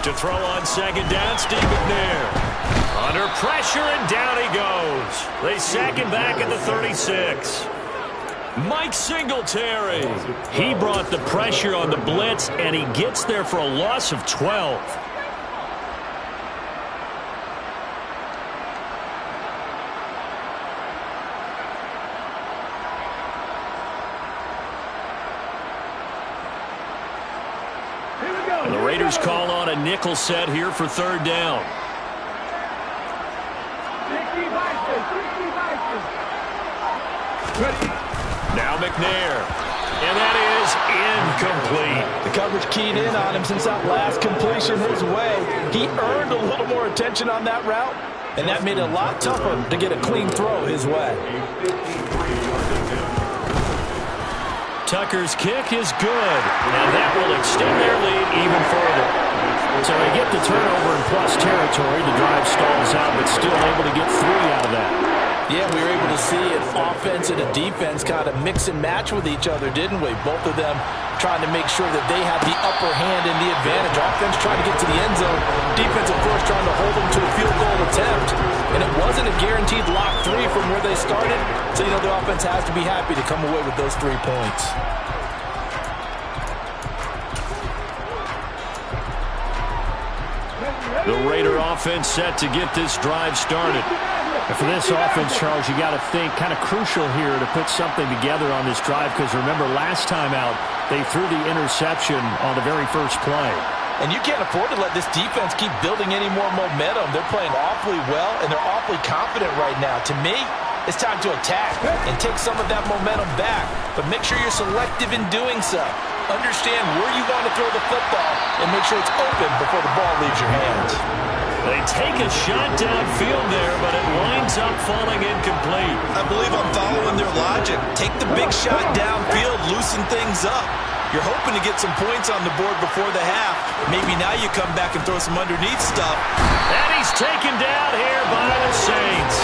To throw on 2nd down, Steve McNair. Under pressure, and down he goes. They sack him back at the 36. Mike Singletary. He brought the pressure on the blitz, and he gets there for a loss of 12. And the Raiders call on a nickel set here for 3rd down. Now McNair. And that is incomplete. The coverage keyed in on him since that last completion his way. He earned a little more attention on that route, and that made it a lot tougher to get a clean throw his way. Tucker's kick is good, and that will extend their lead even further. So they get the turnover in plus territory. The drive stalls out, but still able to get 3 out of that. Yeah, we were able to see an offense and a defense kind of mix and match with each other, didn't we? Both of them trying to make sure that they have the upper hand and the advantage. Offense trying to get to the end zone. Defense, of course, trying to hold them to a field goal attempt. And it wasn't a guaranteed lock 3 from where they started. So, you know, the offense has to be happy to come away with those 3 points. The Raider offense set to get this drive started. And for this offense, Charles, you got to think kind of crucial here to put something together on this drive, because remember, last time out, they threw the interception on the very first play. And you can't afford to let this defense keep building any more momentum. They're playing awfully well, and they're awfully confident right now. To me, it's time to attack and take some of that momentum back. But make sure you're selective in doing so. Understand where you want to throw the football and make sure it's open before the ball leaves your hands. They take a shot downfield there, but it winds up falling incomplete. I believe I'm following their logic. Take the big shot downfield, loosen things up. You're hoping to get some points on the board before the half. Maybe now you come back and throw some underneath stuff. And he's taken down here by the Saints.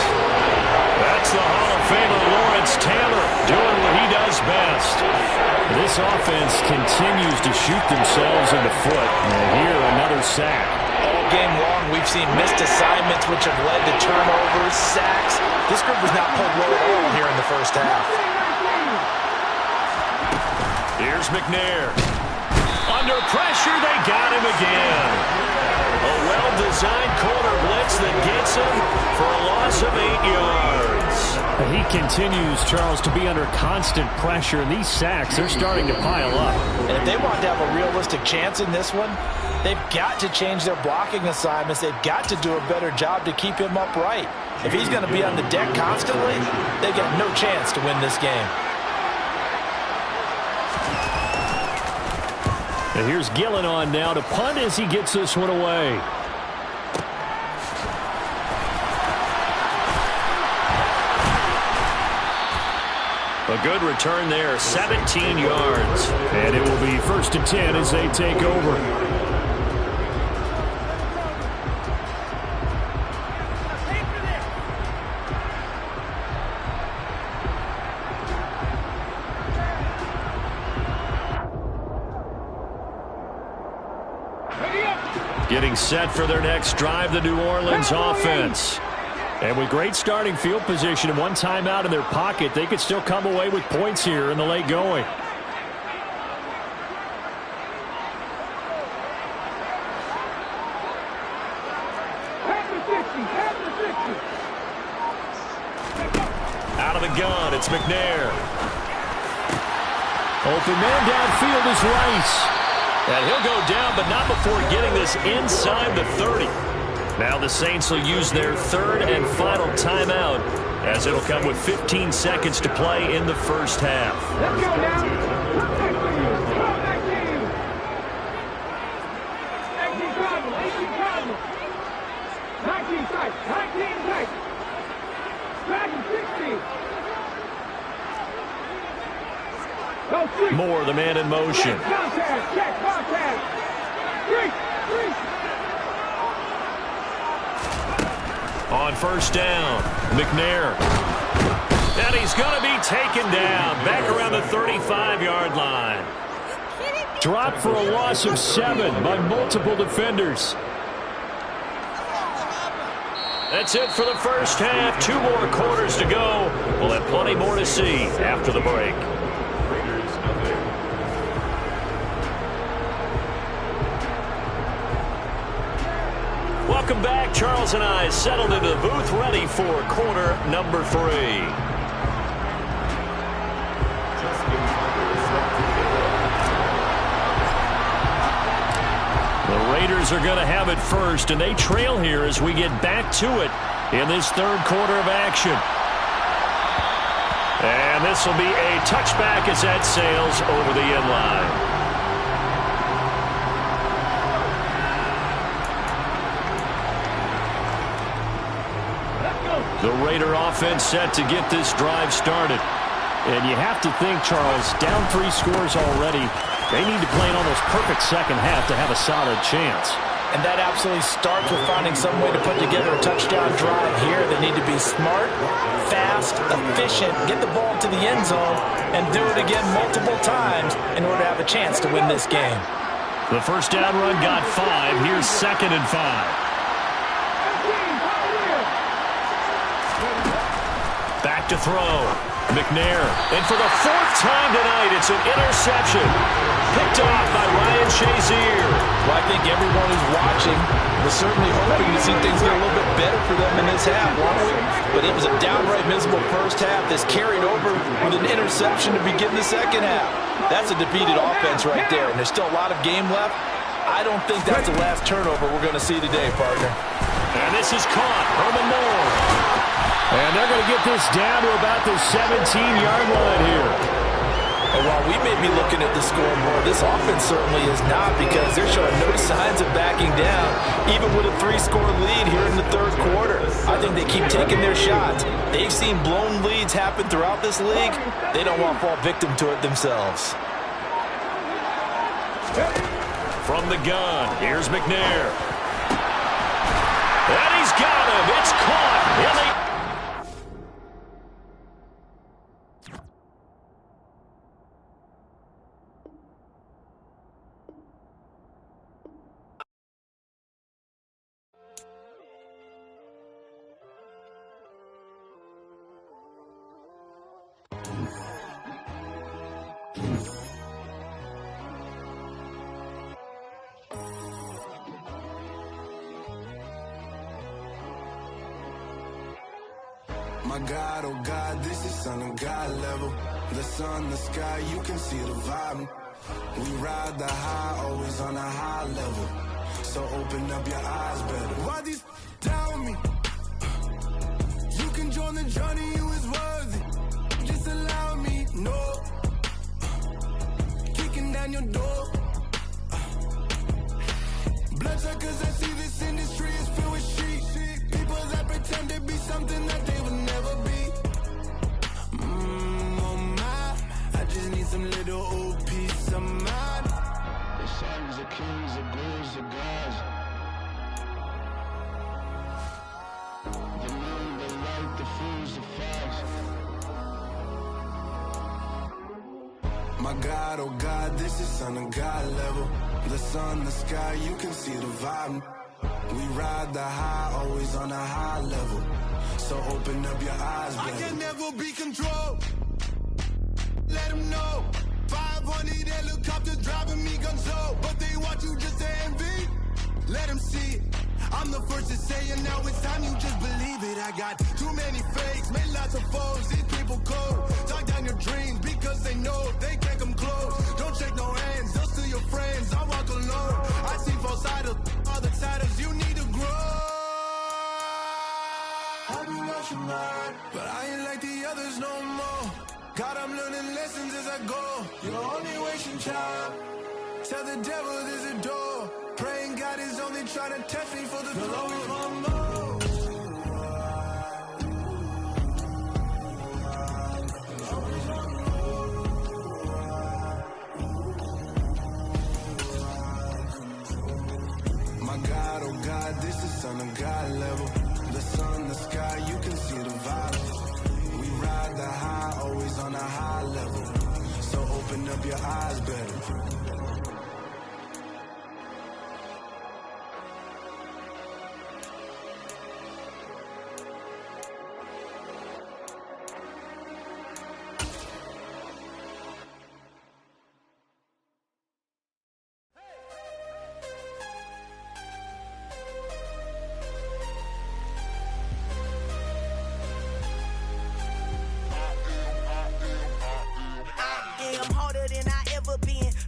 That's the Hall of Famer Lawrence Taylor doing what he does best. This offense continues to shoot themselves in the foot. And here, another sack. All game long, we've seen missed assignments which have led to turnovers, sacks. This group was not played well at all here in the first half. Here's McNair. Under pressure, they got him again. A well-designed corner blitz that gets him for a loss of 8 yards. He continues, Charles, to be under constant pressure, and these sacks, they're starting to pile up. And if they want to have a realistic chance in this one, they've got to change their blocking assignments. They've got to do a better job to keep him upright. If he's going to be on the deck constantly, they've got no chance to win this game. And here's Gillen on now to punt as he gets this one away. A good return there, 17 yards. And it will be 1st and 10 as they take over. Getting set for their next drive, the New Orleans offense. And with great starting field position and one timeout in their pocket, they could still come away with points here in the late going. Out of the gun, it's McNair. Open man downfield is Rice. And he'll go down, but not before getting this inside the 30. Now the Saints will use their third and final timeout, as it'll come with 15 seconds to play in the first half. Let's go now. 18 Cardinals. 19 sight. 19 sight. Dragon 16. Moore, the man in motion. Check contact. Check contact. Three. On first down, McNair. And he's going to be taken down back around the 35-yard line. Dropped for a loss of 7 by multiple defenders. That's it for the first half. 2 more quarters to go. We'll have plenty more to see after the break. Welcome back. Charles and I settled into the booth, ready for quarter number 3. The Raiders are going to have it first, and they trail here as we get back to it in this third quarter of action. And this will be a touchback as that sails over the end line. The Raider offense set to get this drive started. And you have to think, Charles, down 3 scores already. They need to play an almost perfect second half to have a solid chance. And that absolutely starts with finding some way to put together a touchdown drive here. They need to be smart, fast, efficient, get the ball to the end zone, and do it again multiple times in order to have a chance to win this game. The first down run got 5. Here's 2nd and 5. Back to throw. McNair. And for the 4th time tonight, it's an interception. Picked off by Ryan Shazier. Well, I think everyone who's watching was certainly hoping to see things get a little bit better for them in this half, weren't we? But it was a downright miserable first half that's carried over with an interception to begin the second half. That's a defeated offense right there, and there's still a lot of game left. I don't think that's the last turnover we're going to see today, partner. And this is caught. Herman Moore. And they're going to get this down to about the 17-yard line here. And while we may be looking at the scoreboard, this offense certainly is not, because they're showing no signs of backing down, even with a 3-score lead here in the third quarter. I think they keep taking their shots. They've seen blown leads happen throughout this league. They don't want to fall victim to it themselves. From the gun, here's McNair. And he's got him. It's caught. My God, oh God, this is Son of God level. The sun, the sky, you can see the vibe. We ride the high, always on a high level. So open up your eyes better. Why these down me? You can join the journey, you is worthy. Just allow me, no. Kicking down your door. Bloodsuckers, I see this industry is filled with sheep. People that pretend to be something that they would never be. Oh my, I just need some little old peace of mind. The sons of kings, the bulls, the gods. The moon, the light, the fools, the facts. My My God, oh God, this is son of God level. The sun, the sky, you can see the vibe. We ride the high, always on a high level. So open up your eyes, baby. I can never be controlled. Let them know. 500 helicopters driving me gonzo. But they want you just to envy. Let them see it. I'm the first to say it, now it's time you just believe it. I got too many fakes, made lots of foes. These people cold. Talk down your dreams because they know they can't come close. Don't shake no hands, they'll steal your friends. I walk alone. I see false idols, other titles. You need to grow. I be watching mine, but I ain't like the others no more. God, I'm learning lessons as I go. You're only wasting time. Tell the devil there's a door. Praying God is only trying to test me for the glory of my mouth. My God, oh God, this is son of God level. The sun, the sky, you can see the vibe. We ride the high, always on a high level. So open up your eyes better.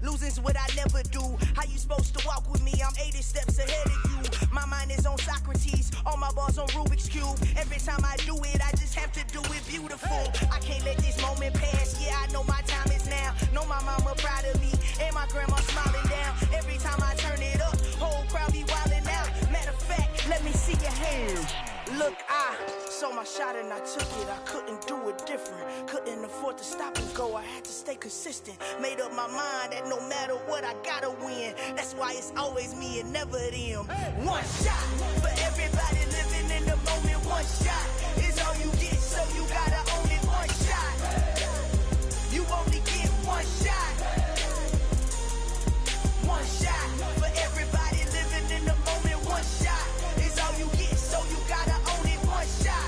Losing's what I never do. How you supposed to walk with me? I'm 80 steps ahead of you. My mind is on Socrates, all my bars on Rubik's Cube. Every time I do it, I just have to do it beautiful. I can't let this moment pass. Yeah, I know my time is now. Know my mama proud of me, and my grandma smiling down. Every time I turn it up, whole crowd be wildin' out. Matter of fact, let me see your hands. Look, I saw my shot and I took it. I couldn't do it different. Couldn't afford to stop and go. I had to stay consistent. Made up my mind that no matter what, I gotta win. That's why it's always me and never them. One shot for everybody living in the moment. One shot is all you get, so you gotta own it. One shot. You only get one shot. One shot for everybody living in the moment. One shot is all you get, so you gotta own it. One shot.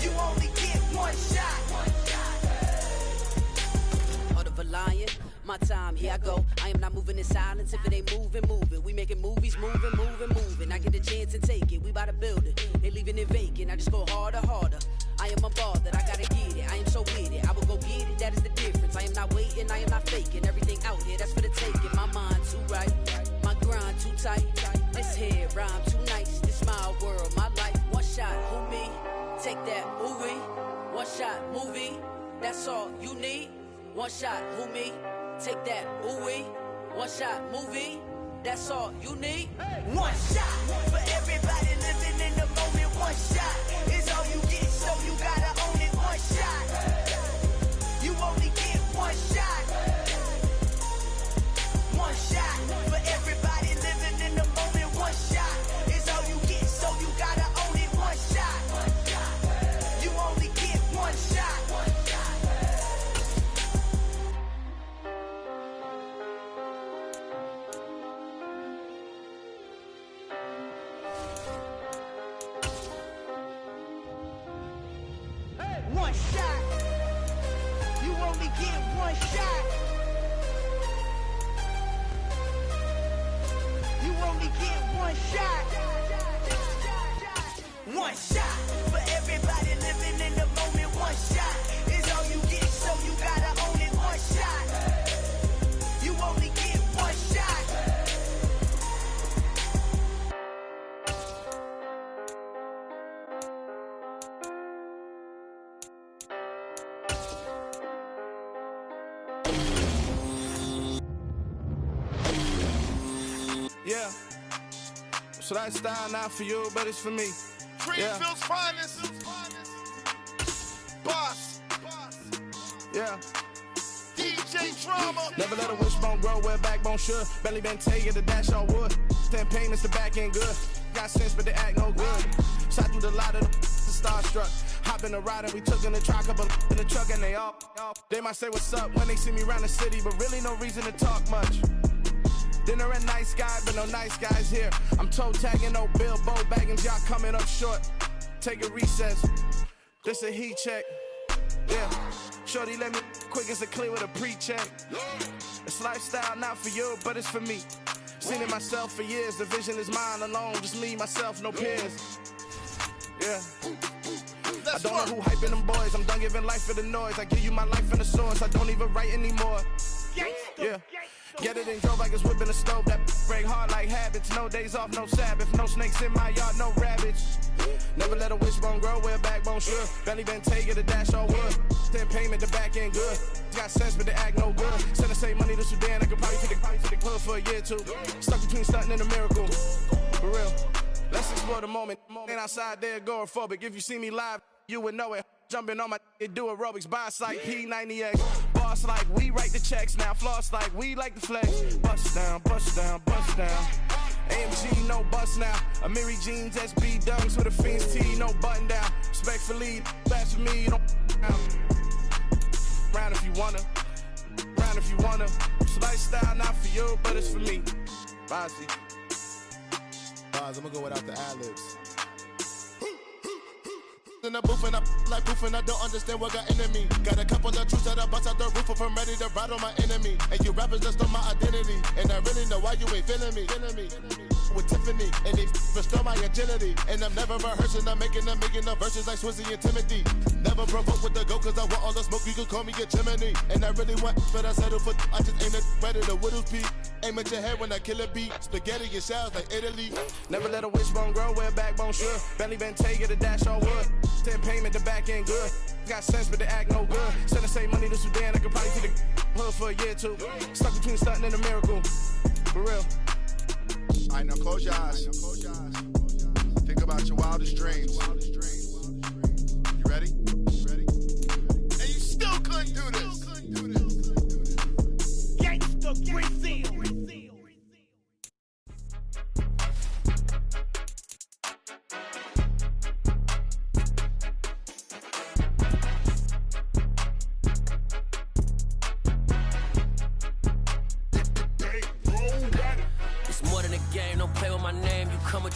You only get one shot. Heart of a lion, my time, here I go. I am not moving in silence. If it ain't moving, moving. We making movies, moving, moving, moving. I get a chance and take it. We bout to build it. They leaving it vacant. I just go harder, harder. I am a ball that I gotta get it. I am so with it. I will go get it. That is the difference. I am not waiting. I am not faking. Everything out here, that's for the taking. My mind too right. My grind too tight. This here rhyme too nice. This my world, my life. One shot, who me? Take that, ooh-wee. One shot, movie. That's all you need. One shot, who me? Take that, ooh-wee. One shot, movie. That's all you need. One shot for everybody living in the moment. One shot is all you get, so you gotta own it. One shot. You only get one shot. One shot for everybody living in the moment. One shot is all you get, so you gotta own it. One shot. You only get one shot. One shot. You only get one shot. You only get one shot. One shot for everybody living in the moment. One shot is all you get, so you gotta own it. One shot. You only get one shot. Yeah. So that style not for you, but it's for me. Greenfield's finest. Boss. Yeah. DJ Drama. Never let a wishbone grow where backbone should. Belly been taking the dash on wood. 10 payments, the back end good. Got sense, but they act no good. Shot through the lot of the starstruck. Hop in the ride and we took in the truck, couple in the truck and they all. They might say what's up when they see me around the city, but really no reason to talk much. Dinner a nice guy, but no nice guys here. I'm toe tagging, no Bilbo Baggins, y'all coming up short. Take a recess, this a heat check. Yeah, shorty let me quick as a clear with a pre-check. It's lifestyle, not for you, but it's for me. Seen it myself for years, the vision is mine alone. Just me, myself, no peers. Yeah. I don't know who hyping them boys. I'm done giving life for the noise. I give you my life in the source. I don't even write anymore. Yeah. Get it and drove like it's whipping the stove. That break hard like habits. No days off, no Sabbath. No snakes in my yard, no rabbits. Never let a wishbone grow where a backbone should. Belly been taking the dash all wood. Then payment, the back end good. Got sense, but they act no good. Send the same money to Sudan. I could probably take the club for a year or two. Stuck between stunting and a miracle. For real. Let's explore the moment. Ain't outside there agoraphobic. If you see me live, you would know it. Jumping on my do aerobics, boss like P90X. Boss like we write the checks now. Floss like we like the flex. Bust down, bust down, bust down. AMG, no bust now. Amiri jeans, SB dunks with a Fiends T, no button down. Respectfully, best for me, you don't down. Round if you wanna, round if you wanna. It's lifestyle, not for you, but it's for me. Bossy. Bars, I'm gonna go without the ad-libs. In the booth and I like proof and I don't understand what got into me. Got a couple of truths that I bust out the roof if I'm ready to ride on my enemy. And you rappers just on my identity. And I really know why you ain't feeling me. With Tiffany and they restore my agility. And I'm never rehearsing, I'm making a million of verses like Swizzy and Timothy. Never provoke with the go cause I want all the smoke, you can call me a chimney. And I really want, but I settle for, I just aim at ready to Whittles Peak. Aim at your head when I kill a beat. Spaghetti and shells like Italy. Never let a wishbone grow where a backbone should. Belly been taking the dash all wood. Then payment, the back end good. Got sense, but they act no good. Send the same money to Sudan, I could probably take the hood for a year or two. Stuck between stunting and a miracle. For real. All right, now close your eyes. Think about your wildest dreams. You ready? And you still couldn't do this. Gangsta Brazil.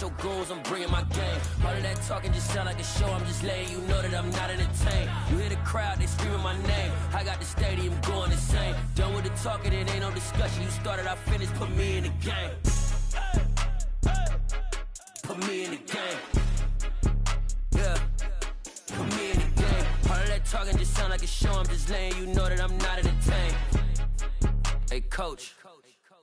Your goals, I'm bringing my game. All of that talking just sound like a show. I'm just letting you know that I'm not entertained. You hear the crowd, they screaming my name. I got the stadium going insane. Done with the talking, it ain't no discussion. You started, I finished, put me in the game. Put me in the game. Yeah. Put me in the game. All of that talking just sound like a show. I'm just letting you know that I'm not entertained. Hey, coach.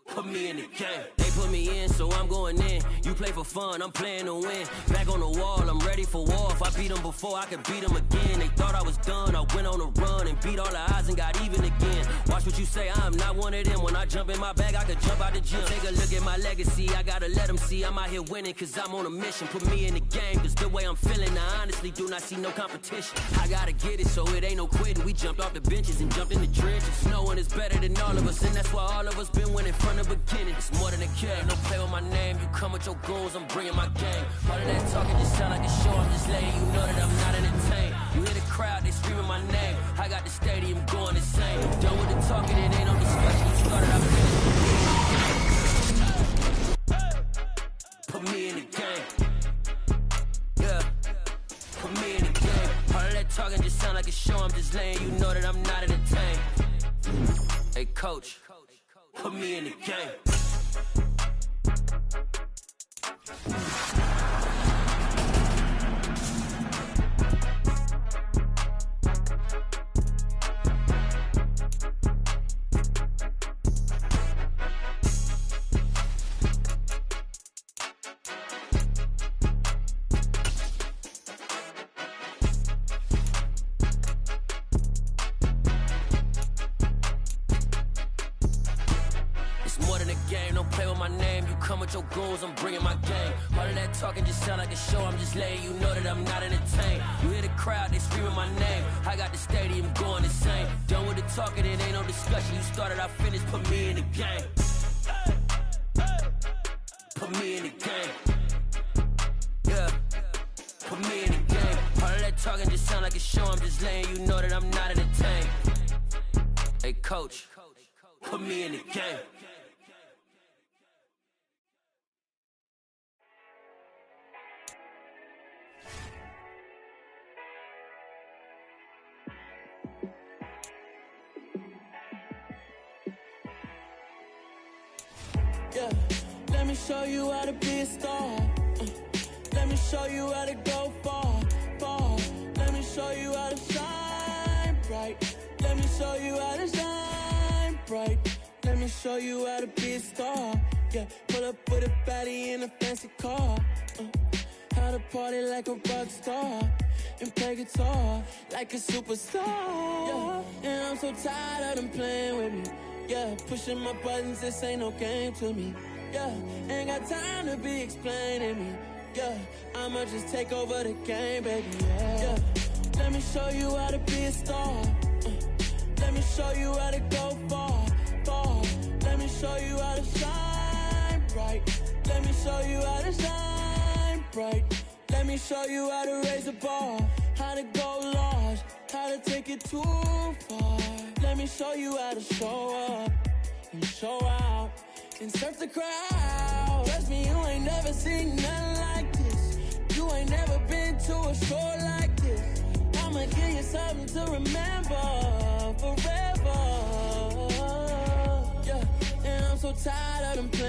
Put me in the game. They put me in, so I'm going in. You play for fun, I'm playing to win. Back on the wall, I'm ready for war. If I beat them before, I could beat them again. They thought I was done, I went on a run and beat all the odds and got even again. Watch what you say, I'm not one of them. When I jump in my bag, I could jump out the gym. Take a look at my legacy, I gotta let them see I'm out here winning, cause I'm on a mission. Put me in the game, cause the way I'm feeling, I honestly do not see no competition. I gotta get it, so it ain't no quitting. We jumped off the benches and jumped in the trenches. No one is better than all of us, and that's why all of us been winning from the beginning. It's more than a game, don't play with my name. You come with your goals, I'm bringing my game. All of that talking just sound like a show. I'm just letting you know that I'm not entertained. You hear the crowd, they screaming my name. I got the stadium going insane. Done with the talking, it ain't no discussion. You started, I finished. Put me in the game. Yeah. Put me in the game. All of that talking just sound like a show. I'm just letting you know that I'm not entertained. Hey, coach. Put me in the game. Your goals, I'm bringing my game. All of that talking just sound like a show. I'm just letting you know that I'm not entertained. You hear the crowd, they screaming my name. I got the stadium going insane. Done with the talking, it ain't no discussion. You started, I finished. Put me in the game. Put me in the game. Yeah. Put me in the game. All of that talking just sound like a show. I'm just letting you know that I'm not in the tank. Hey, coach, put me in the game. Yeah, let me show you how to be a star. Let me show you how to go far, far. Let me show you how to shine bright. Let me show you how to shine bright. Let me show you how to be a star. Yeah, pull up with a baddie in a fancy car. How to party like a rock star and play guitar like a superstar. Yeah, and I'm so tired of them playing with me. Yeah, pushing my buttons, this ain't no game to me. Yeah, ain't got time to be explaining me. Yeah, I'ma just take over the game, baby. Yeah, let me show you how to be a star. Let me show you how to go far, far. Let me show you how to shine bright. Let me show you how to shine bright. Let me show you how to raise the bar, how to go large, how to take it too far. Let me show you how to show up and show out and surf the crowd. Trust me, you ain't never seen nothing like this. You ain't never been to a show like this. I'ma give you something to remember forever. Yeah, and I'm so tired of them playing.